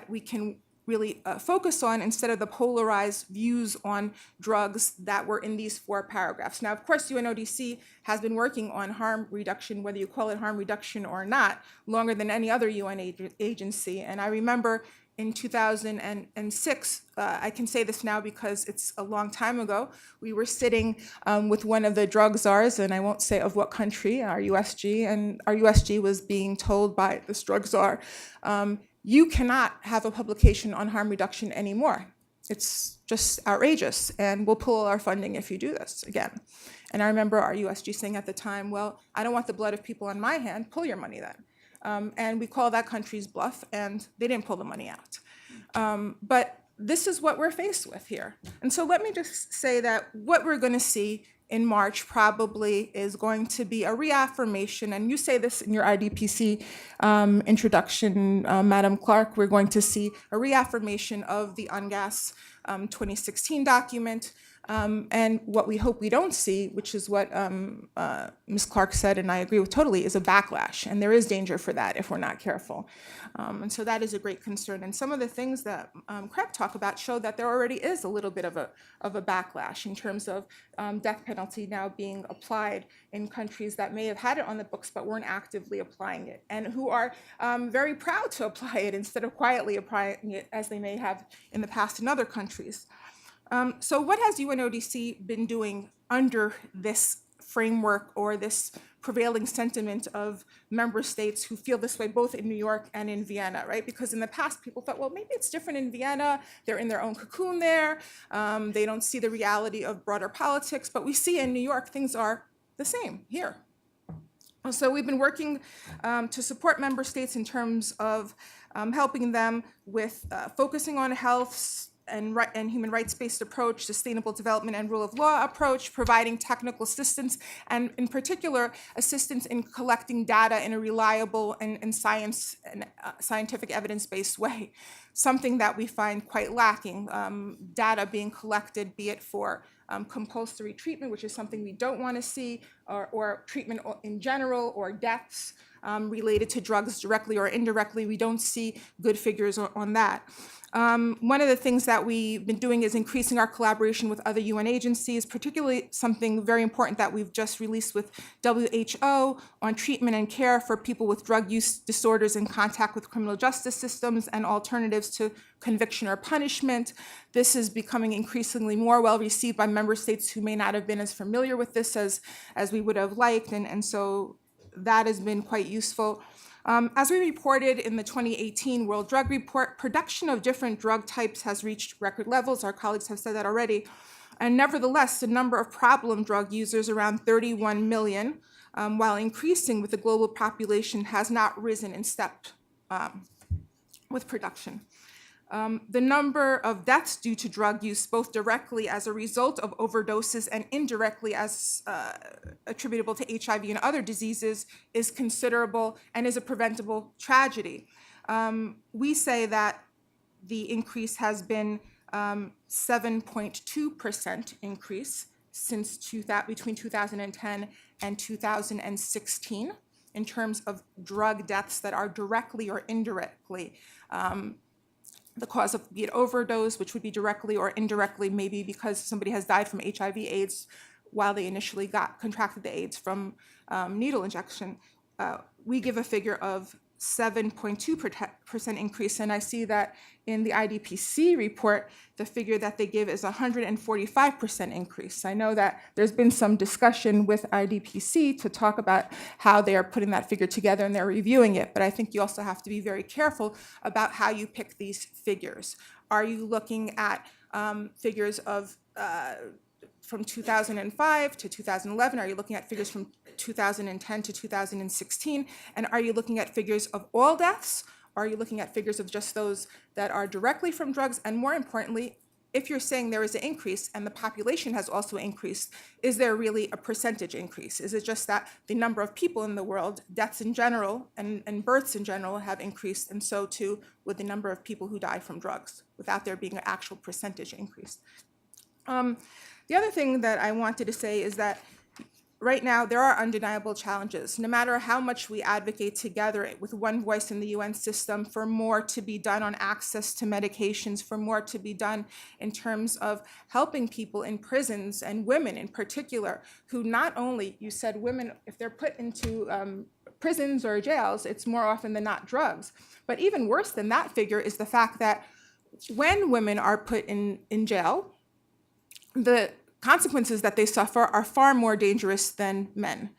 Speaker 6: we can really focus on instead of the polarized views on drugs that were in these 4 paragraphs. Now, of course, UNODC has been working on harm reduction, whether you call it harm reduction or not, longer than any other UN agency. And I remember in 2006, I can say this now because it's a long time ago, we were sitting with one of the drug czars, and I won't say of what country, our USG, and our USG was being told by this drug czar, you cannot have a publication on harm reduction anymore. It's just outrageous, and we'll pull our funding if you do this again. And I remember our USG saying at the time, well, I don't want the blood of people on my hand, pull your money then. And we call that country's bluff, and they didn't pull the money out. But this is what we're faced with here. And so let me just say that what we're going to see in March probably is going to be a reaffirmation, and you say this in your IDPC introduction, Madam Clark, we're going to see a reaffirmation of the UNGAS 2016 document. And what we hope we don't see, which is what Ms. Clark said, and I agree with totally, is a backlash. And there is danger for that if we're not careful. And so that is a great concern. And some of the things that Craig talked about show that there already is a little bit of a backlash in terms of death penalty now being applied in countries that may have had it on the books but weren't actively applying it, and who are very proud to apply it instead of quietly applying it as they may have in the past in other countries. So what has UNODC been doing under this framework or this prevailing sentiment of member states who feel this way both in New York and in Vienna, right? Because in the past, people thought, well, maybe it's different in Vienna. They're in their own cocoon there. They don't see the reality of broader politics. But we see in New York, things are the same here. So we've been working to support member states in terms of helping them with focusing on health, and human rights-based approach, sustainable development and rule of law approach, providing technical assistance, and in particular, assistance in collecting data in a reliable and scientific evidence-based way, something that we find quite lacking. Data being collected, be it for compulsory treatment, which is something we don't want to see, or treatment in general, or deaths related to drugs directly or indirectly. We don't see good figures on that. One of the things that we've been doing is increasing our collaboration with other UN agencies, particularly something very important that we've just released with WHO on treatment and care for people with drug use disorders in contact with criminal justice systems and alternatives to conviction or punishment. This is becoming increasingly more well received by member states who may not have been as familiar with this as we would have liked, and so that has been quite useful. As we reported in the 2018 World Drug Report, production of different drug types has reached record levels. Our colleagues have said that already. And nevertheless, the number of problem drug users, around 31 million, while increasing with the global population, has not risen in step with production. The number of deaths due to drug use, both directly as a result of overdoses and indirectly as attributable to HIV and other diseases, is considerable and is a preventable tragedy. We say that the increase has been 7.2% increase since between 2010 and 2016 in terms of drug deaths that are directly or indirectly the cause of, be it overdose, which would be directly or indirectly, maybe because somebody has died from HIV/AIDS while they initially contracted the AIDS from needle injection. We give a figure of 7.2% increase, and I see that in the IDPC report, the figure that they give is 145% increase. I know that there's been some discussion with IDPC to talk about how they are putting that figure together and they're reviewing it, but I think you also have to be very careful about how you pick these figures. Are you looking at figures of from 2005 to 2011? Are you looking at figures from 2010 to 2016? And are you looking at figures of all deaths? Are you looking at figures of just those that are directly from drugs? And more importantly, if you're saying there is an increase and the population has also increased, is there really a percentage increase? Is it just that the number of people in the world, deaths in general and births in general, have increased, and so too would the number of people who die from drugs, without there being an actual percentage increase? The other thing that I wanted to say is that right now there are undeniable challenges. No matter how much we advocate together with one voice in the UN system for more to be done on access to medications, for more to be done in terms of helping people in prisons, and women in particular, who not only, you said women, if they're put into prisons or jails, it's more often than not drugs. But even worse than that figure is the fact that when women are put in jail, the consequences that they suffer are far more dangerous than men,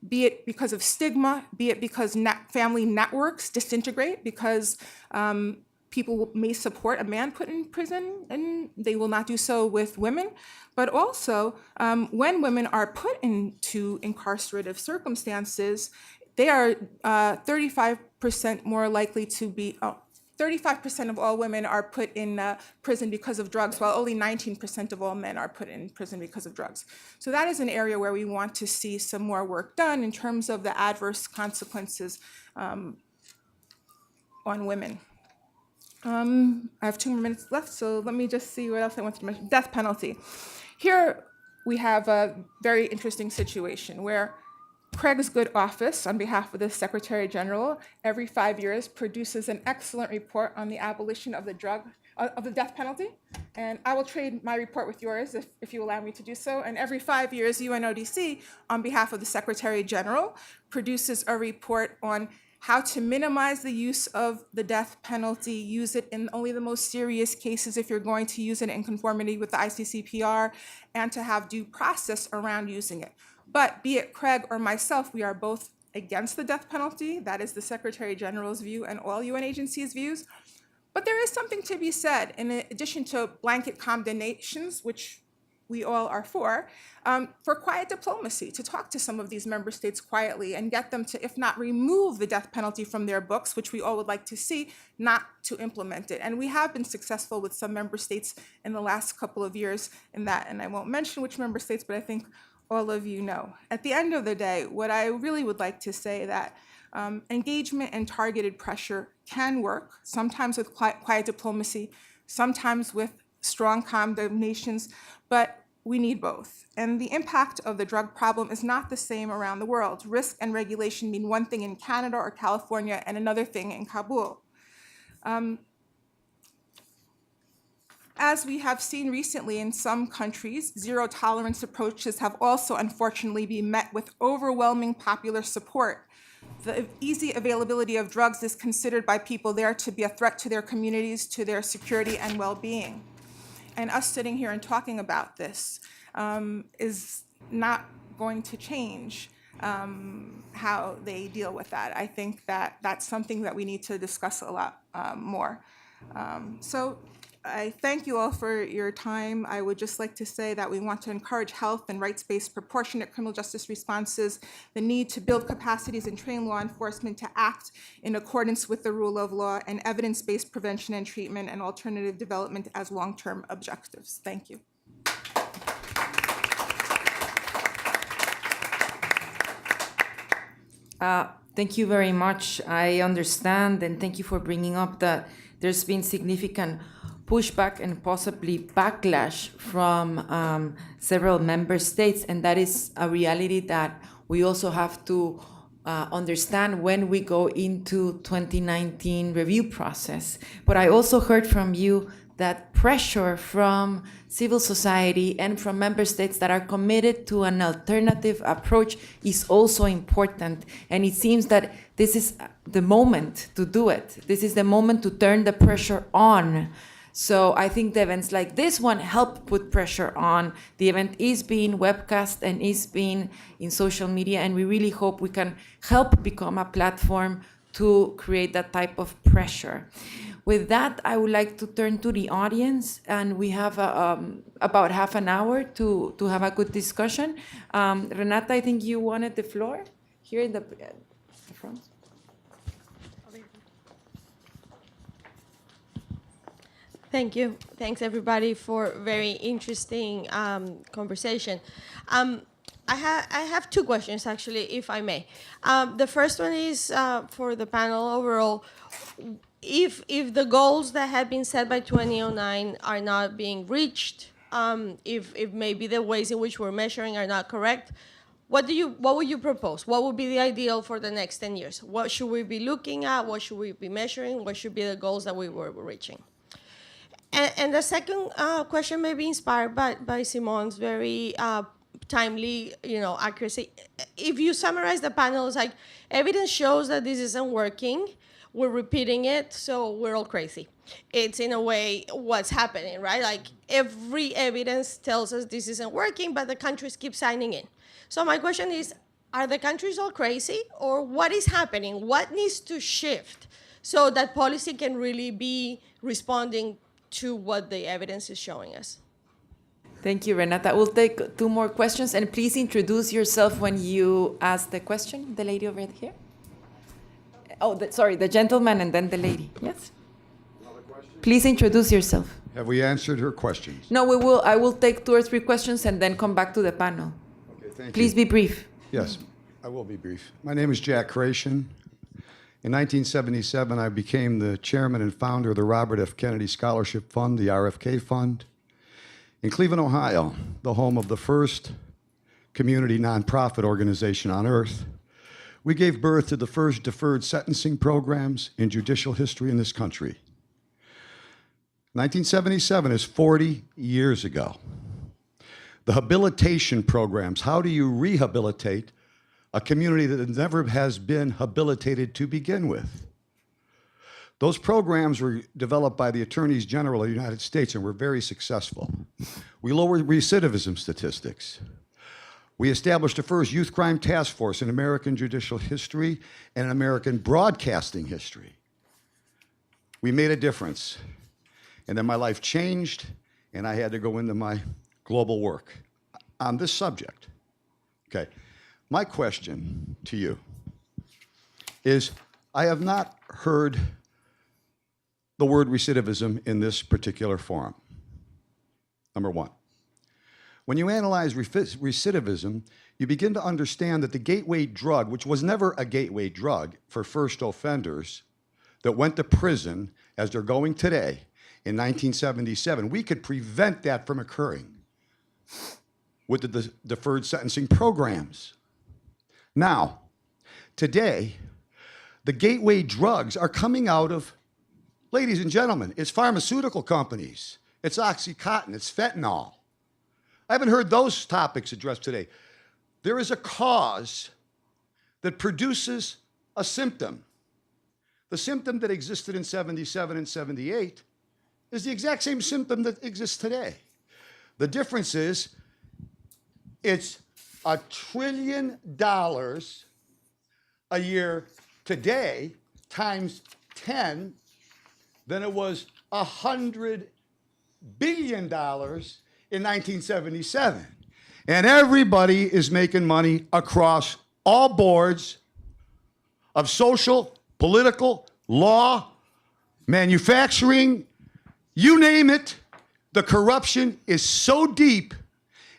Speaker 6: be it because of stigma, be it because family networks disintegrate, because people may support a man put in prison and they will not do so with women, but also when women are put into incarcerative circumstances, they are 35% more likely to be, 35% of all women are put in prison because of drugs, while only 19% of all men are put in prison because of drugs. So that is an area where we want to see some more work done in terms of the adverse consequences on women. I have 2 more minutes left, so let me just see what else I want to mention. Death penalty. Here we have a very interesting situation where Craig's good office, on behalf of the Secretary General, every 5 years produces an excellent report on the abolition of the death penalty. And I will trade my report with yours if you allow me to do so. And every 5 years, UNODC, on behalf of the Secretary General, produces a report on how to minimize the use of the death penalty, use it in only the most serious cases if you're going to use it in conformity with the ICCPR, and to have due process around using it. But be it Craig or myself, we are both against the death penalty. That is the Secretary General's view and all UN agencies' views. But there is something to be said, in addition to blanket condemnations, which we all are for quiet diplomacy, to talk to some of these member states quietly and get them to, if not remove the death penalty from their books, which we all would like to see, not to implement it. And we have been successful with some member states in the last couple of years in that, and I won't mention which member states, but I think all of you know. At the end of the day, what I really would like to say that engagement and targeted pressure can work, sometimes with quiet diplomacy, sometimes with strong condemnations, but we need both. And the impact of the drug problem is not the same around the world. Risk and regulation mean one thing in Canada or California and another thing in Kabul. As we have seen recently in some countries, zero tolerance approaches have also unfortunately been met with overwhelming popular support. The easy availability of drugs is considered by people there to be a threat to their communities, to their security and well-being. And us sitting here and talking about this is not going to change how they deal with that. I think that that's something that we need to discuss a lot more. So I thank you all for your time. I would just like to say that we want to encourage health and rights-based proportionate criminal justice responses, the need to build capacities and train law enforcement to act in accordance with the rule of law, and evidence-based prevention and treatment and alternative development as long-term objectives. Thank you.
Speaker 1: Thank you very much. I understand, and thank you for bringing up that there's been significant pushback and possibly backlash from several member states, and that is a reality that we also have to understand when we go into 2019 review process. But I also heard from you that pressure from civil society and from member states that are committed to an alternative approach is also important. And it seems that this is the moment to do it. This is the moment to turn the pressure on. So I think the events like this one help put pressure on. The event is being webcast and is being in social media, and we really hope we can help become a platform to create that type of pressure. With that, I would like to turn to the audience, and we have about half an hour to have a good discussion. Renata, I think you wanted the floor here in the front.
Speaker 7: Thank you. Thanks, everybody, for very interesting conversation. I have two questions, actually, if I may. The first one is for the panel overall. If the goals that have been set by 2009 are not being reached, if maybe the ways in which we're measuring are not correct, what would you propose? What would be the ideal for the next 10 years? What should we be looking at? What should we be measuring? What should be the goals that we were reaching? And the second question may be inspired by Simon's very timely, accuracy. If you summarize the panel, it's like evidence shows that this isn't working. We're repeating it, so we're all crazy. It's in a way what's happening, right? Like every evidence tells us this isn't working, but the countries keep signing in. So my question is, are the countries all crazy, or what is happening? What needs to shift so that policy can really be responding to what the evidence is showing us?
Speaker 1: Thank you, Renata. We'll take two more questions, and please introduce yourself when you ask the question. The lady over here. Oh, the gentleman and then the lady. Yes? Please introduce yourself.
Speaker 8: Have we answered her questions?
Speaker 1: No, we will. I will take 2 or 3 questions and then come back to the panel.
Speaker 8: Okay, thank you.
Speaker 1: Please be brief.
Speaker 8: Yes, I will be brief. My name is Jack Creation, In 1977, I became the chairman and founder of the Robert F. Kennedy Scholarship Fund, the RFK Fund. In Cleveland, Ohio, the home of the first community nonprofit organization on earth, we gave birth to the first deferred sentencing programs in judicial history in this country. 1977 is 40 years ago. The habilitation programs, how do you rehabilitate a community that never has been habilitated to begin with? Those programs were developed by the Attorneys General of the United States and were very successful. We lowered recidivism statistics. We established the first youth crime task force in American judicial history and in American broadcasting history. We made a difference. And then my life changed, and I had to go into my global work on this subject. Okay, my question to you is, I have not heard the word recidivism in this particular forum, number one. When you analyze recidivism, you begin to understand that the gateway drug, which was never a gateway drug for first offenders that went to prison as they're going today in 1977, we could prevent that from occurring with the deferred sentencing programs. Now, today, the gateway drugs are coming out of, ladies and gentlemen, it's pharmaceutical companies, it's Oxycontin, it's fentanyl. I haven't heard those topics addressed today. There is a cause that produces a symptom. The symptom that existed in 77 and 78 is the exact same symptom that exists today. The difference is it's $1 trillion a year today times 10 than it was $100 billion in 1977. And everybody is making money across all boards of social, political, law, manufacturing, you name it. The corruption is so deep.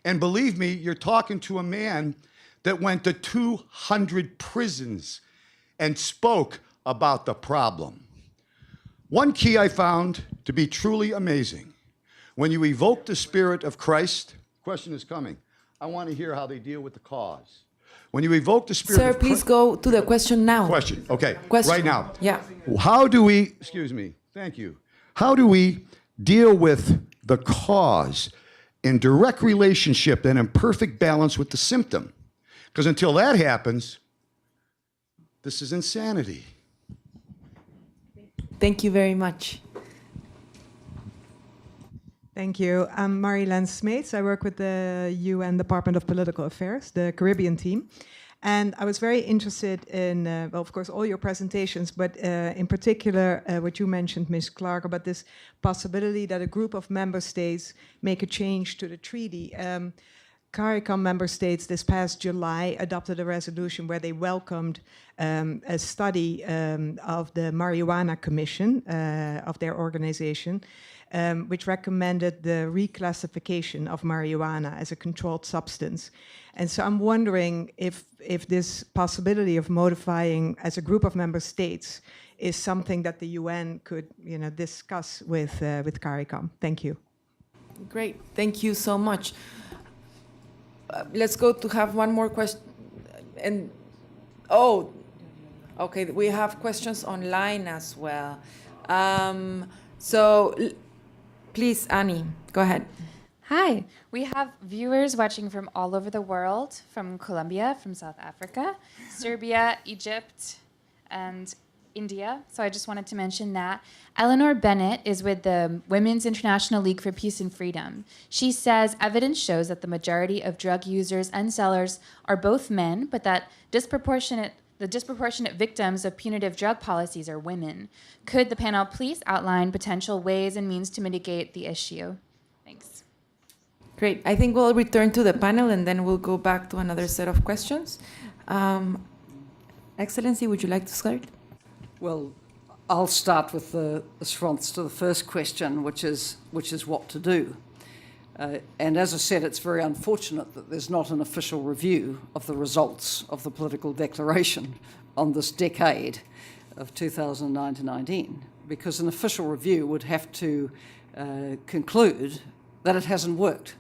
Speaker 8: And believe me, you're talking to a man that went to 200 prisons and spoke about the problem. One key I found to be truly amazing. When you evoke the Spirit of Christ, question is coming. I want to hear how they deal with the cause. When you evoke the Spirit
Speaker 1: Sir,
Speaker 8: of Christ.
Speaker 1: please go to the question now.
Speaker 8: Question, okay,
Speaker 1: Question.
Speaker 8: right now.
Speaker 1: Yeah.
Speaker 8: How do we, excuse me, thank you. How do we deal with the cause in direct relationship and in perfect balance with the symptom? Because until that happens, this is insanity.
Speaker 1: Thank you very much.
Speaker 9: Thank you. I'm Marie-Len Smeets. I work with the UN Department of Political Affairs, the Caribbean team. And I was very interested in, well, of course, all your presentations, but in particular, what you mentioned, Ms. Clark, about this possibility that a group of member states make a change to the treaty. CARICOM member states this past July adopted a resolution where they welcomed a study of the Marijuana Commission of their organization, which recommended the reclassification of marijuana as a controlled substance. And so I'm wondering if this possibility of modifying as a group of member states is something that the UN could, discuss with CARICOM. Thank you.
Speaker 1: Great. Thank you so much. Let's go to have one more question. And okay, we have questions online as well. Please, Annie, go ahead.
Speaker 10: Hi, we have viewers watching from all over the world, from Colombia, from South Africa, Serbia, Egypt, and India. So I just wanted to mention that. Eleanor Bennett is with the Women's International League for Peace and Freedom. She says evidence shows that the majority of drug users and sellers are both men, but that the disproportionate victims of punitive drug policies are women. Could the panel please outline potential ways and means to mitigate the issue? Thanks.
Speaker 1: Great. I think we'll return to the panel and then we'll go back to another set of questions. Excellency, would you like to start?
Speaker 3: Well, I'll start with the response to the first question, which is what to do. And as I said, it's very unfortunate that there's not an official review of the results of the political declaration on this decade. of 2009 to 19, because an official review would have to conclude that it hasn't worked.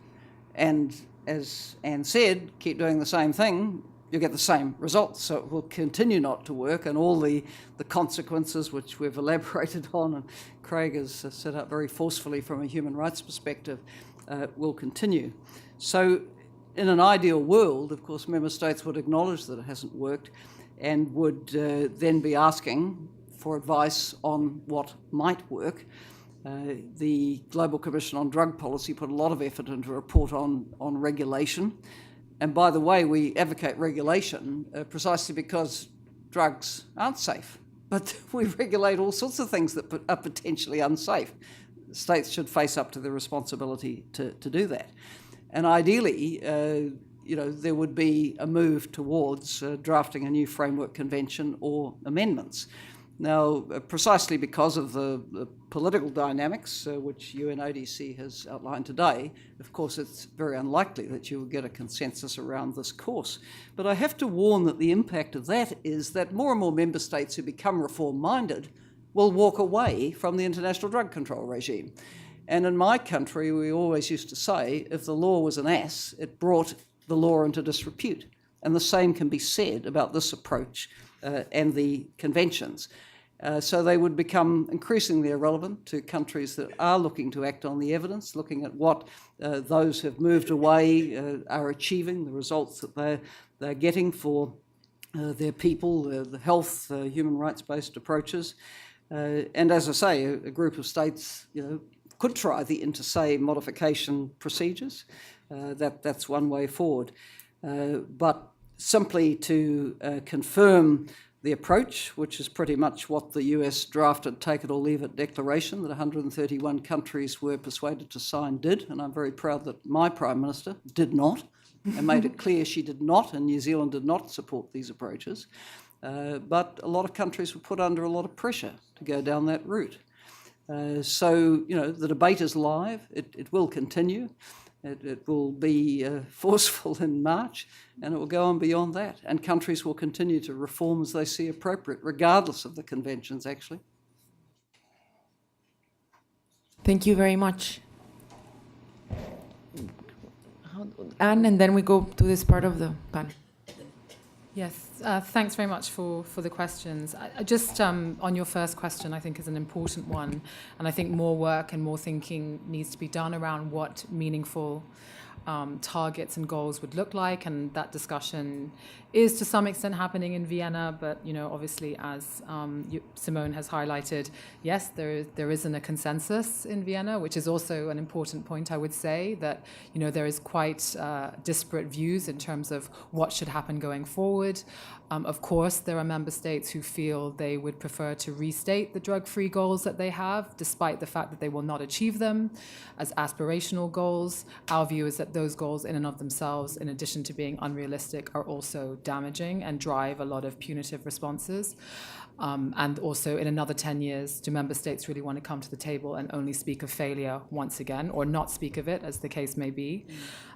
Speaker 3: And as Anne said, keep doing the same thing, you get the same results. So it will continue not to work, and all the consequences which we've elaborated on and Craig has set up very forcefully from a human rights perspective will continue. So in an ideal world, of course, member states would acknowledge that it hasn't worked and would then be asking for advice on what might work. The Global Commission on Drug Policy put a lot of effort into a report on regulation. And by the way, we advocate regulation precisely because drugs aren't safe. But we regulate all sorts of things that are potentially unsafe. States should face up to their responsibility to do that. And ideally, there would be a move towards drafting a new framework convention or amendments. Now, precisely because of the political dynamics, which UNODC has outlined today, of course, it's very unlikely that you will get a consensus around this course. But I have to warn that the impact of that is that more and more member states who become reform-minded will walk away from the international drug control regime. And in my country, we always used to say, if the law was an ass, it brought the law into disrepute. And the same can be said about this approach and the conventions. So they would become increasingly irrelevant to countries that are looking to act on the evidence, looking at what those who have moved away are achieving, the results that they're getting for their people, the health, human rights-based approaches. And as I say, a group of states, could try the inter-se modification procedures. That's one way forward. But simply to confirm the approach, which is pretty much what the US drafted Take It or Leave It declaration that 131 countries were persuaded to sign did, and I'm very proud that my Prime Minister did not, and made it clear she did not, and New Zealand did not support these approaches. But a lot of countries were put under a lot of pressure to go down that route. So, the debate is live. It will continue. It will be forceful in March, and it will go on beyond that. And countries will continue to reform as they see appropriate, regardless of the conventions, actually.
Speaker 1: Thank you very much. Anne, and then we go to this part of the panel.
Speaker 4: Yes, thanks very much for the questions. I just on your first question, I think is an important one, and I think more work and more thinking needs to be done around what meaningful targets and goals would look like, and that discussion is to some extent happening in Vienna, but obviously, as Simone has highlighted, yes, there isn't a consensus in Vienna, which is also an important point. I would say that there is quite disparate views in terms of what should happen going forward. Of course, there are member states who feel they would prefer to restate the drug-free goals that they have, despite the fact that they will not achieve them as aspirational goals. Our view is that those goals in and of themselves, in addition to being unrealistic, are also damaging and drive a lot of punitive responses. And also, in another 10 years, do member states really want to come to the table and only speak of failure once again, or not speak of it, as the case may be?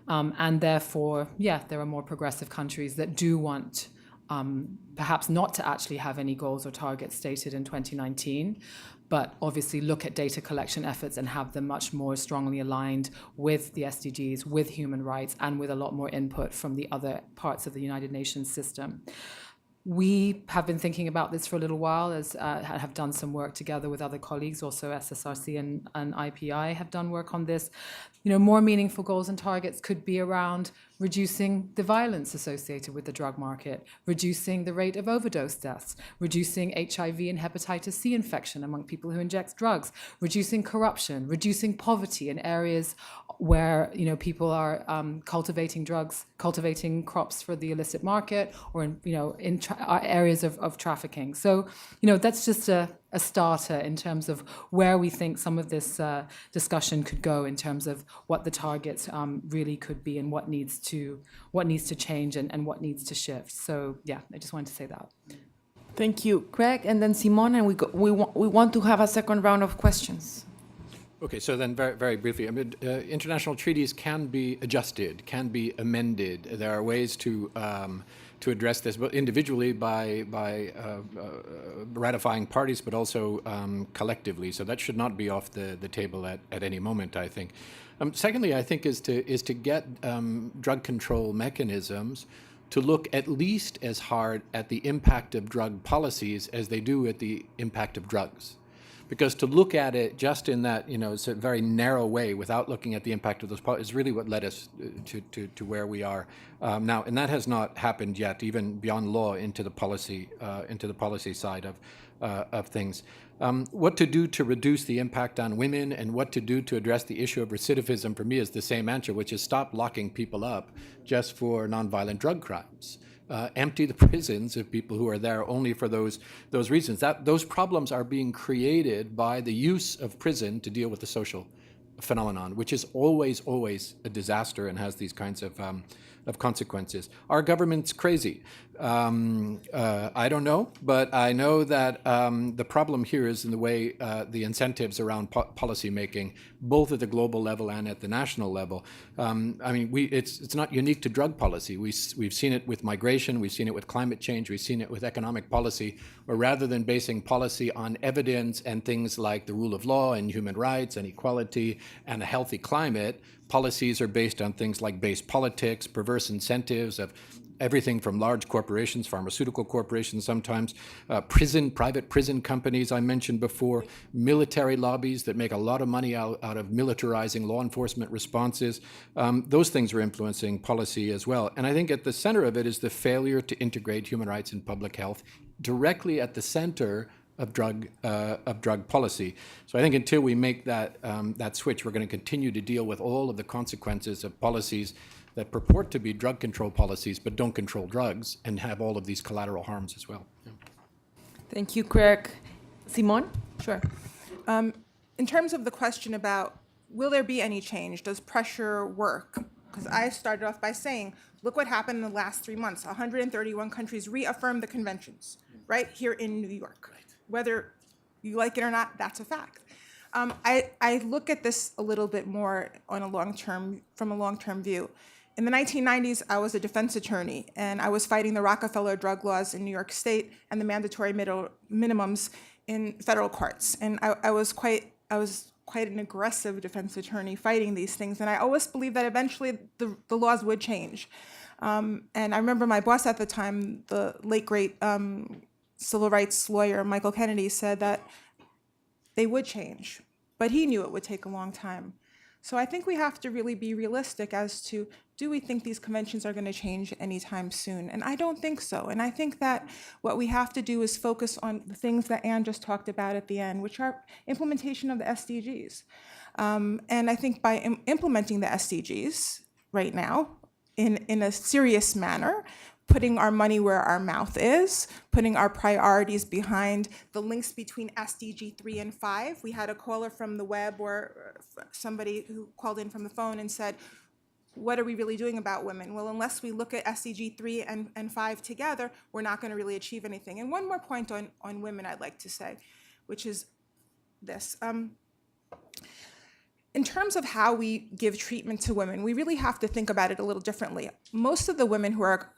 Speaker 4: And therefore, there are more progressive countries that do want perhaps not to actually have any goals or targets stated in 2019, but obviously look at data collection efforts and have them much more strongly aligned with the SDGs, with human rights, and with a lot more input from the other parts of the United Nations system. We have been thinking about this for a little while, as have done some work together with other colleagues, also SSRC and IPI have done work on this. More meaningful goals and targets could be around reducing the violence associated with the drug market, reducing the rate of overdose deaths, reducing HIV and hepatitis C infection among people who inject drugs, reducing corruption, reducing poverty in areas where people are cultivating crops for the illicit market, or in areas of trafficking. So that's just a starter in terms of where we think some of this discussion could go in terms of what the targets really could be and what needs to change and what needs to shift. So I just wanted to say that.
Speaker 1: Thank you, Craig, and then Simone, and we want to have a second round of questions.
Speaker 5: Okay, so then very briefly, I mean, international treaties can be adjusted, can be amended. There are ways to address this, but individually by ratifying parties, but also collectively. So that should not be off the table at any moment, I think. Secondly, I think is to get drug control mechanisms to look at least as hard at the impact of drug policies as they do at the impact of drugs. Because to look at it just in that, sort of very narrow way without looking at the impact of those policies is really what led us to where we are now. And that has not happened yet, even beyond law, into the policy side of things. What to do to reduce the impact on women and what to do to address the issue of recidivism for me is the same answer, which is stop locking people up just for nonviolent drug crimes. Empty the prisons of people who are there only for those reasons. Those problems are being created by the use of prison to deal with the social phenomenon, which is always a disaster and has these kinds of consequences. Our government's crazy. I don't know, but I know that the problem here is in the way the incentives around policy making, both at the global level and at the national level. I mean, it's not unique to drug policy. We've seen it with migration, we've seen it with climate change, we've seen it with economic policy, where rather than basing policy on evidence and things like the rule of law and human rights and equality and a healthy climate, policies are based on things like base politics, perverse incentives of everything from large corporations, pharmaceutical corporations sometimes, private prison companies I mentioned before, military lobbies that make a lot of money out of militarizing law enforcement responses. Those things are influencing policy as well. And I think at the center of it is the failure to integrate human rights and public health directly at the center of drug policy. So I think until we make that switch, we're going to continue to deal with all of the consequences of policies that purport to be drug control policies but don't control drugs and have all of these collateral harms as well. Yeah.
Speaker 1: Thank you, Craig. Simone?
Speaker 6: Sure. In terms of the question about will there be any change, does pressure work? Because I started off by saying, look what happened in the last 3 months. 131 countries reaffirmed the conventions right here in New York. Whether you like it or not, that's a fact. I look at this a little bit more on from a long-term view. In the 1990s, I was a defense attorney, and I was fighting the Rockefeller drug laws in New York State and the mandatory minimums in federal courts. And I was quite an aggressive defense attorney fighting these things, and I always believed that eventually the laws would change. And I remember my boss at the time, the late great civil rights lawyer Michael Kennedy, said that they would change, but he knew it would take a long time. So I think we have to really be realistic as to, do we think these conventions are going to change anytime soon? And I don't think so. And I think that what we have to do is focus on the things that Anne just talked about at the end, which are implementation of the SDGs. And I think by implementing the SDGs right now in a serious manner, putting our money where our mouth is, putting our priorities behind the links between SDG 3 and 5. We had a caller from the web or somebody who called in from the phone and said, what are we really doing about women? Well, unless we look at SDG 3 and 5 together, we're not going to really achieve anything. And one more point on women I'd like to say, which is this. In terms of how we give treatment to women, we really have to think about it a little differently. Most of the women who are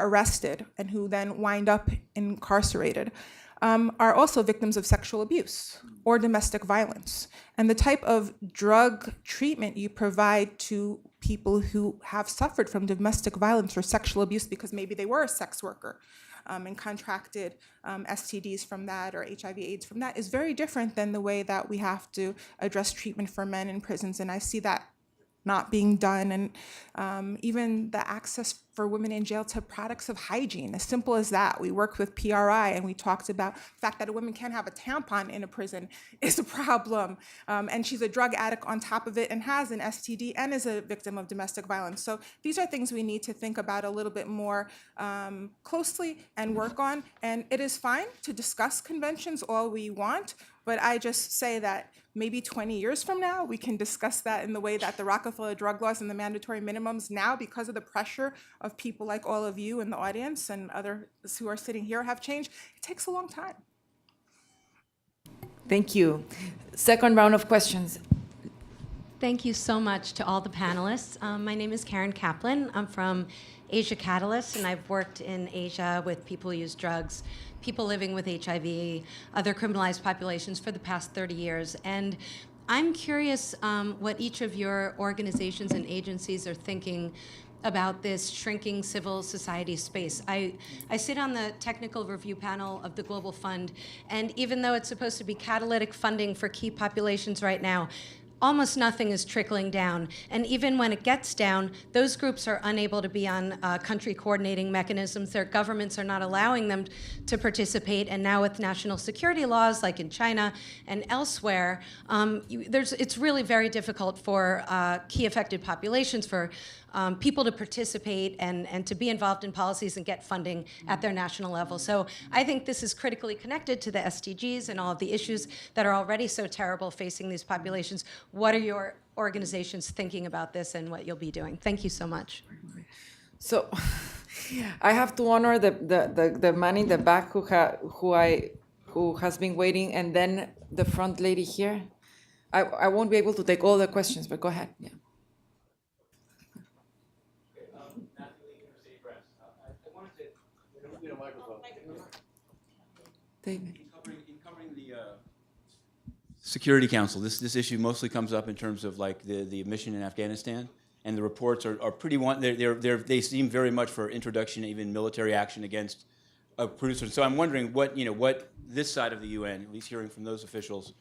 Speaker 6: arrested and who then wind up incarcerated are also victims of sexual abuse or domestic violence. And the type of drug treatment you provide to people who have suffered from domestic violence or sexual abuse because maybe they were a sex worker and contracted STDs from that or HIV/AIDS from that is very different than the way that we have to address treatment for men in prisons. And I see that not being done, and even the access for women in jail to products of hygiene, as simple as that. We worked with PRI and we talked about the fact that a woman can't have a tampon in a prison is a problem, and she's a drug addict on top of it and has an STD and is a victim of domestic violence. So these are things we need to think about a little bit more closely and work on, and it is fine to discuss conventions all we want, but I just say that maybe 20 years from now, we can discuss that in the way that the Rockefeller drug laws and the mandatory minimums now, because of the pressure of people like all of you in the audience and others who are sitting here, have changed. It takes a long time.
Speaker 1: Thank you. Second round of questions.
Speaker 11: Thank you so much to all the panelists. My name is Karen Kaplan. I'm from Asia Catalyst, and I've worked in Asia with people who use drugs, people living with HIV, other criminalized populations for the past 30 years. And I'm curious what each of your organizations and agencies are thinking about this shrinking civil society space. I sit on the technical review panel of the Global Fund, and even though it's supposed to be catalytic funding for key populations right now, almost nothing is trickling down. And even when it gets down, those groups are unable to be on country coordinating mechanisms. Their governments are not allowing them to participate. And now with national security laws, like in China and elsewhere, it's really very difficult for key affected populations, for people to participate and to be involved in policies and get funding at their national level. So I think this is critically connected to the SDGs and all of the issues that are already so terrible facing these populations. What are your organizations thinking about this and what you'll be doing? Thank you so much.
Speaker 1: So I have to honor the man in the back who has been waiting, and then the front lady here. I won't be able to take all the questions, but go ahead. Yeah. David.
Speaker 12: In covering the Security Council, this issue mostly comes up in terms of like the mission in Afghanistan, and the reports are pretty they seem very much for introduction, even military action against producers. So I'm wondering what this side of the UN, at least hearing from those officials,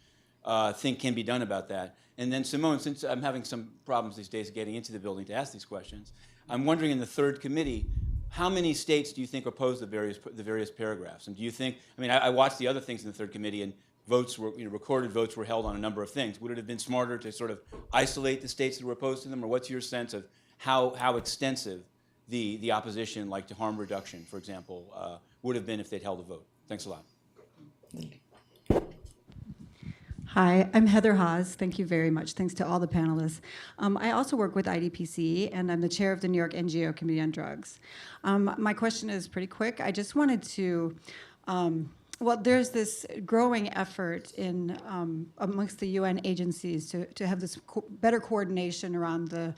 Speaker 12: think can be done about that. And then Simone, since I'm having some problems these days getting into the building to ask these questions, I'm wondering in the third committee, how many states do you think oppose the various paragraphs? And do you think, I watched the other things in the third committee, and votes were, recorded votes were held on a number of things. Would it have been smarter to sort of isolate the states that were opposed to them, or what's your sense of how extensive the opposition, like to harm reduction, for example, would have been if they'd held a vote? Thanks a lot.
Speaker 13: Hi, I'm Heather Haas. Thank you very much. Thanks to all the panelists. I also work with IDPC, and I'm the chair of the New York NGO Committee on Drugs. My question is pretty quick. I just wanted to, there's this growing effort in amongst the UN agencies to have this better coordination around the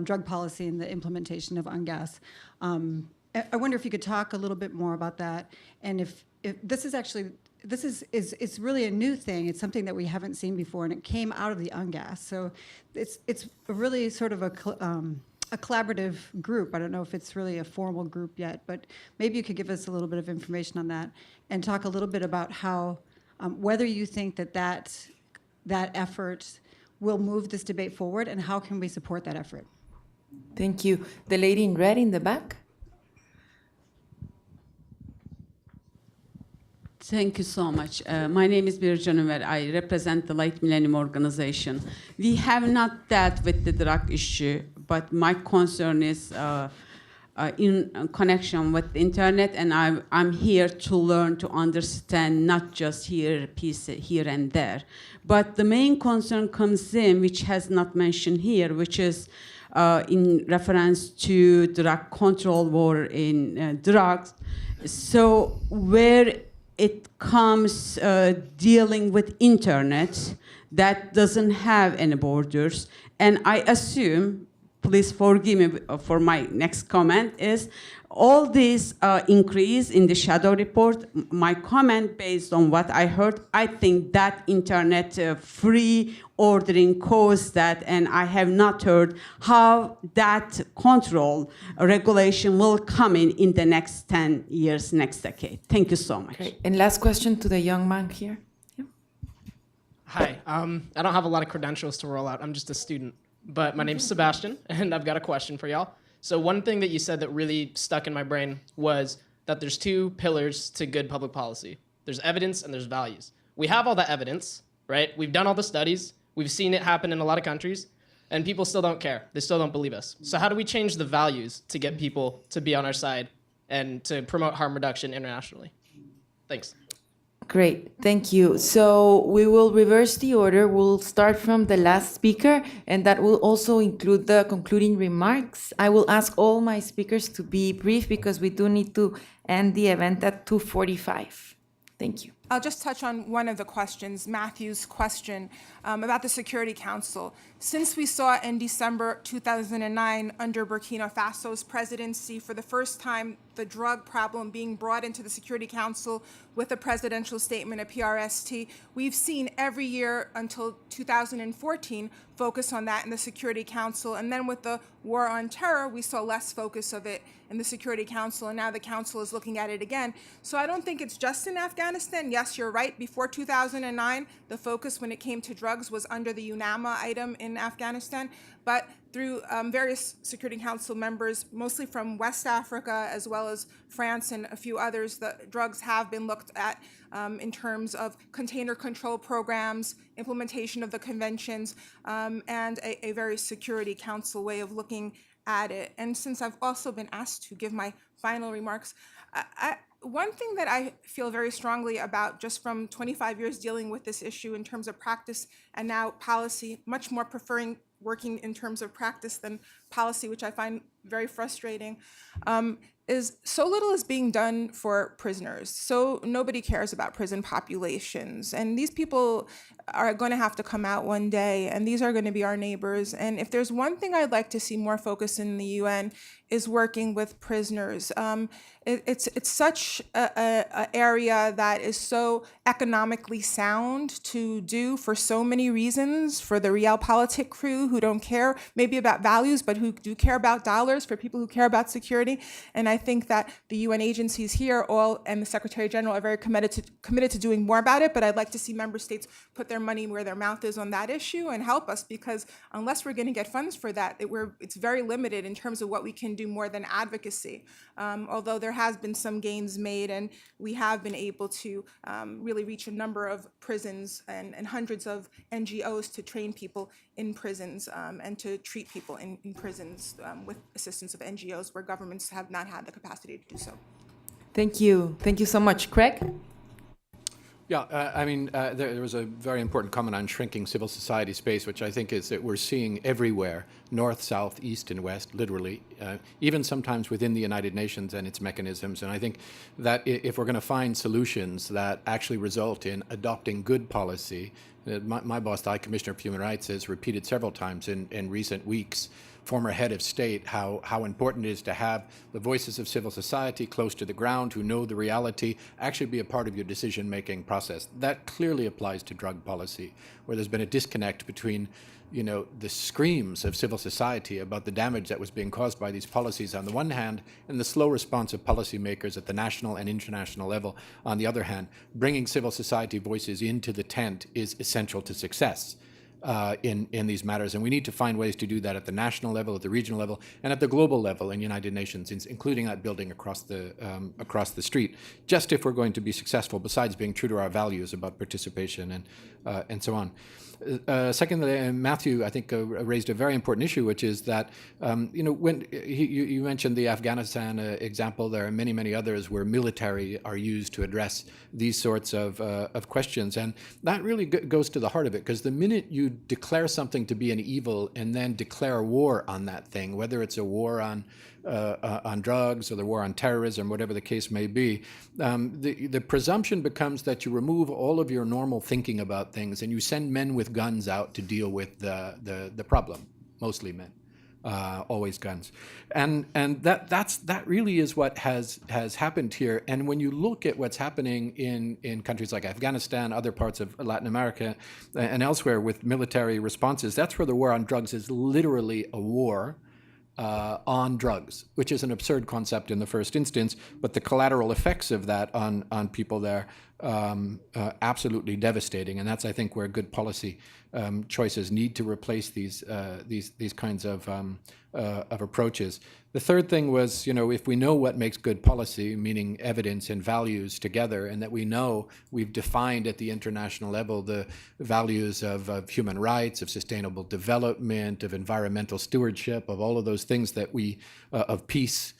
Speaker 13: drug policy and the implementation of UNGAS. I wonder if you could talk a little bit more about that, and if this is actually, it's really a new thing. It's something that we haven't seen before, and it came out of the UNGAS. So it's really sort of a collaborative group. I don't know if it's really a formal group yet, but maybe you could give us a little bit of information on that and talk a little bit about how, whether you think that effort will move this debate forward, and how can we support that effort?
Speaker 1: Thank you. The lady in red in the back.
Speaker 14: Thank you so much. My name is Bircan Ömer. I represent the Light Millennium Organization. We have not dealt with the drug issue, but my concern is in connection with the internet, and I'm here to learn to understand, not just hear a piece here and there. But the main concern comes in, which has not mentioned here, which is in reference to drug control war in drugs. So where it comes dealing with internet that doesn't have any borders. And I assume, please forgive me for my next comment, is all this increase in the shadow report, my comment based on what I heard, I think that internet free ordering caused that, and I have not heard how that control regulation will come in the next 10 years, next decade. Thank you so much.
Speaker 1: Great. And last question to the young man here. Yeah.
Speaker 15: Hi, I don't have a lot of credentials to roll out. I'm just a student. But my name's Sebastian, and I've got a question for y'all. So one thing that you said that really stuck in my brain was that there's two pillars to good public policy. There's evidence and there's values. We have all the evidence, right? We've done all the studies. We've seen it happen in a lot of countries, and people still don't care. They still don't believe us. So how do we change the values to get people to be on our side and to promote harm reduction internationally? Thanks.
Speaker 1: Great, thank you. So we will reverse the order. We'll start from the last speaker, and that will also include the concluding remarks. I will ask all my speakers to be brief because we do need to end the event at 2:45. Thank you.
Speaker 6: I'll just touch on one of the questions, Matthew's question about the Security Council. Since we saw in December 2009, under Burkina Faso's presidency, for the first time, the drug problem being brought into the Security Council with a presidential statement, a PRST, we've seen every year until 2014 focus on that in the Security Council. And then with the war on terror, we saw less focus of it in the Security Council, and now the Council is looking at it again. So I don't think it's just in Afghanistan. Yes, you're right. Before 2009, the focus when it came to drugs was under the UNAMA item in Afghanistan, but through various Security Council members, mostly from West Africa, as well as France and a few others, the drugs have been looked at in terms of container control programs, implementation of the conventions, and a very Security Council way of looking at it. And since I've also been asked to give my final remarks, one thing that I feel very strongly about, just from 25 years dealing with this issue in terms of practice and now policy, much more preferring working in terms of practice than policy, which I find very frustrating, is so little is being done for prisoners. So nobody cares about prison populations. And these people are going to have to come out one day, and these are going to be our neighbors. And if there's one thing I'd like to see more focus in the UN is working with prisoners. It's such a area that is so economically sound to do for so many reasons, for the realpolitik crew who don't care maybe about values, but who do care about dollars, for people who care about security. And I think that the UN agencies here all and the Secretary General are very committed to doing more about it, but I'd like to see member states put their money where their mouth is on that issue and help us, because unless we're going to get funds for that, it's very limited in terms of what we can do more than advocacy. Although there has been some gains made, and we have been able to really reach a number of prisons and hundreds of NGOs to train people in prisons and to treat people in prisons with assistance of NGOs where governments have not had the capacity to do so.
Speaker 1: Thank you. Thank you so much. Craig?
Speaker 5: Yeah, there was a very important comment on shrinking civil society space, which I think is that we're seeing everywhere, north, south, east, and west, literally, even sometimes within the United Nations and its mechanisms. And I think that if we're going to find solutions that actually result in adopting good policy, my boss, the High Commissioner for Human Rights, has repeated several times in recent weeks, former head of state, how important it is to have the voices of civil society close to the ground, who know the reality, actually be a part of your decision-making process. That clearly applies to drug policy, where there's been a disconnect between the screams of civil society about the damage that was being caused by these policies on the one hand, and the slow response of policymakers at the national and international level on the other hand. Bringing civil society voices into the tent is essential to success in these matters, and we need to find ways to do that at the national level, at the regional level, and at the global level in United Nations, including that building across the street, just if we're going to be successful, besides being true to our values about participation and so on. Secondly, Matthew, I think, raised a very important issue, which is that, when you mentioned the Afghanistan example, there are many, many others where military are used to address these sorts of questions. And that really goes to the heart of it, because the minute you declare something to be an evil and then declare war on that thing, whether it's a war on drugs or the war on terrorism, whatever the case may be, the presumption becomes that you remove all of your normal thinking about things and you send men with guns out to deal with the problem, mostly men, always guns, and that really is what has happened here. And when you look at what's happening in countries like Afghanistan, other parts of Latin America, and elsewhere with military responses, that's where the war on drugs is literally a war on drugs, which is an absurd concept in the first instance, but the collateral effects of that on people there absolutely devastating. And that's, I think, where good policy choices need to replace these kinds of approaches. The third thing was, if we know what makes good policy, meaning evidence and values together, and that we know we've defined at the international level the values of human rights, of sustainable development, of environmental stewardship, of all of those things that we, of peace,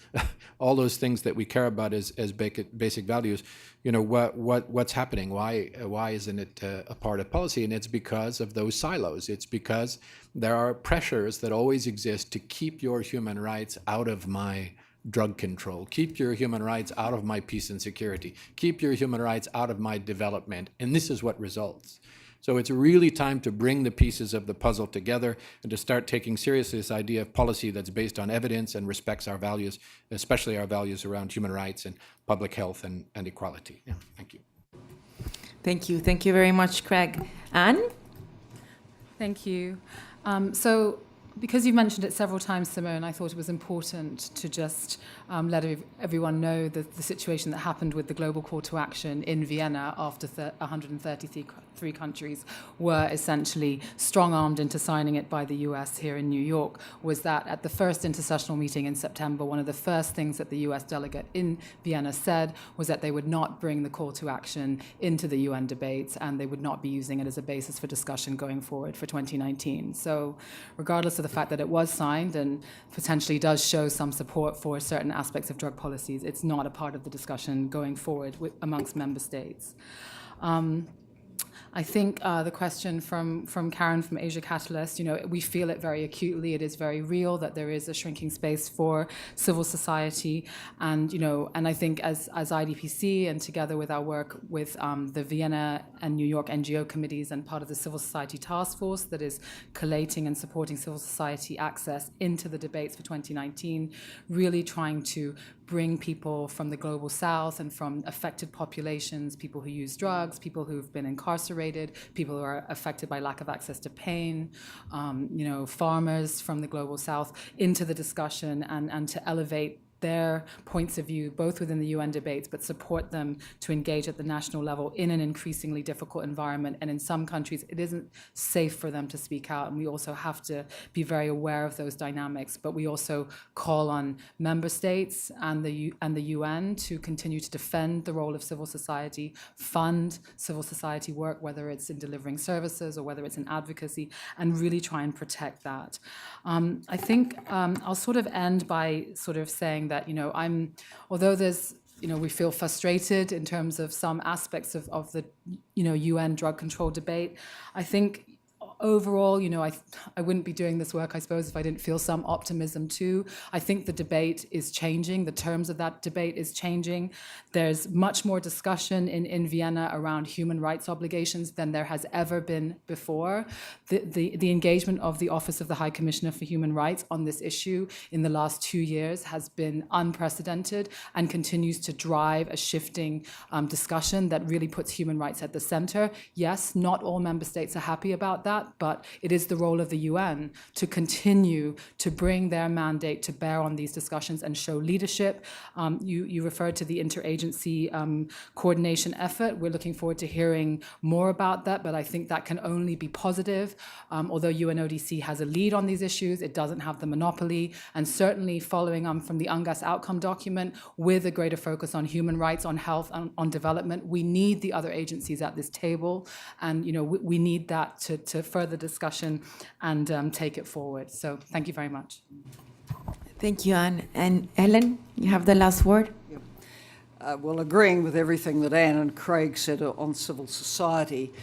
Speaker 5: all those things that we care about as basic values, what's happening? Why isn't it a part of policy? And it's because of those silos. It's because there are pressures that always exist to keep your human rights out of my drug control. Keep your human rights out of my peace and security. Keep your human rights out of my development. And this is what results. So it's really time to bring the pieces of the puzzle together and to start taking seriously this idea of policy that's based on evidence and respects our values, especially our values around human rights and public health and equality. Yeah, thank you.
Speaker 1: Thank you. Thank you very much, Craig. Anne?
Speaker 4: Thank you. So because you've mentioned it several times, Simone, I thought it was important to just let everyone know the situation that happened with the global call to action in Vienna after 133 countries were essentially strong-armed into signing it by the US here in New York, was that at the first intersessional meeting in September, one of the first things that the US delegate in Vienna said was that they would not bring the call to action into the UN debates and they would not be using it as a basis for discussion going forward for 2019. So regardless of the fact that it was signed and potentially does show some support for certain aspects of drug policies, it's not a part of the discussion going forward amongst member states. I think the question from Karen from Asia Catalyst, we feel it very acutely. It is very real that there is a shrinking space for civil society, and and I think as IDPC and together with our work with the Vienna and New York NGO committees and part of the civil society task force that is collating and supporting civil society access into the debates for 2019, really trying to bring people from the global south and from affected populations, people who use drugs, people who've been incarcerated, people who are affected by lack of access to pain, farmers from the global south into the discussion and to elevate their points of view, both within the UN debates, but support them to engage at the national level in an increasingly difficult environment. And in some countries, it isn't safe for them to speak out. And we also have to be very aware of those dynamics. But we also call on member states and the UN to continue to defend the role of civil society, fund civil society work, whether it's in delivering services or whether it's in advocacy, and really try and protect that. I think I'll sort of end by sort of saying that, although there's, we feel frustrated in terms of some aspects of the, UN drug control debate, I think overall, I wouldn't be doing this work, I suppose, if I didn't feel some optimism too. I think the debate is changing. The terms of that debate is changing. There's much more discussion in Vienna around human rights obligations than there has ever been before. The engagement of the Office of the High Commissioner for Human Rights on this issue in the last 2 years has been unprecedented and continues to drive a shifting discussion that really puts human rights at the center. Yes, not all member states are happy about that, but it is the role of the UN to continue to bring their mandate to bear on these discussions and show leadership. You referred to the interagency coordination effort. We're looking forward to hearing more about that, but I think that can only be positive. Although UNODC has a lead on these issues, it doesn't have the monopoly, and certainly following from the UNGAS outcome document with a greater focus on human rights, on health, on development, we need the other agencies at this table, and we need that to further discussion and take it forward. So thank you very much.
Speaker 1: Thank you, Anne. And Ellen, you have the last word.
Speaker 3: Yep. Well, agreeing with everything that Anne and Craig said on civil society,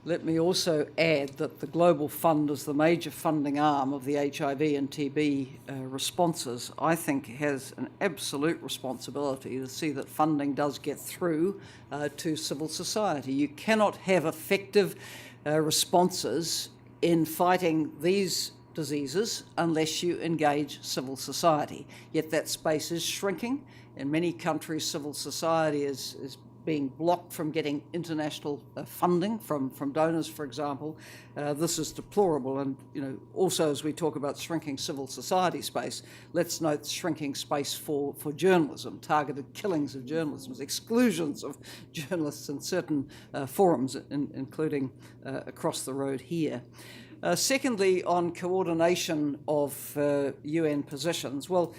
Speaker 3: let me also add that the Global Fund is the major funding arm of the HIV and TB responses, I think has an absolute responsibility to see that funding does get through to civil society. You cannot have effective responses in fighting these diseases unless you engage civil society. Yet that space is shrinking. In many countries, civil society is being blocked from getting international funding from donors, for example. This is deplorable. And also as we talk about shrinking civil society space, let's note shrinking space for journalism, targeted killings of journalism, exclusions of journalists in certain forums, including across the road here. Secondly, on coordination of UN positions, well,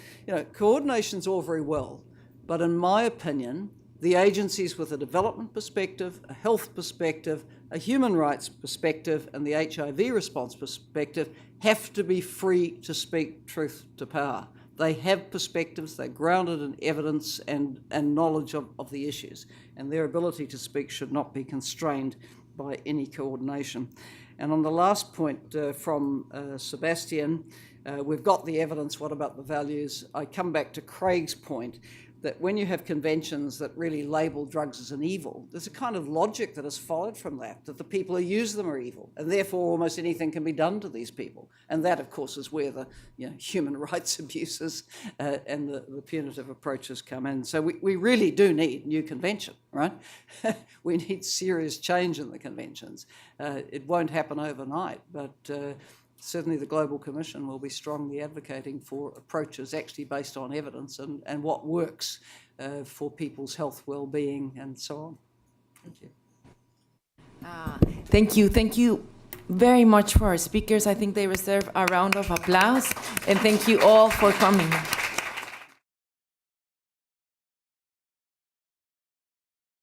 Speaker 3: coordination's all very well, but in my opinion, the agencies with a development perspective, a health perspective, a human rights perspective, and the HIV response perspective have to be free to speak truth to power. They have perspectives, they're grounded in evidence and knowledge of the issues, and their ability to speak should not be constrained by any coordination. And on the last point from Sebastian, We've got the evidence. What about the values? I come back to Craig's point that when you have conventions that really label drugs as an evil, there's a kind of logic that is followed from that the people who use them are evil, and therefore almost anything can be done to these people. And that, of course, is where the human rights abuses and the punitive approaches come in. So we really do need new convention, right? We need serious change in the conventions. It won't happen overnight, but certainly the Global Commission will be strongly advocating for approaches actually based on evidence and what works for people's health, well-being, and so on. Thank you.
Speaker 1: Thank you. Thank you very much for our speakers. I think they deserve a round of applause. And thank you all for coming.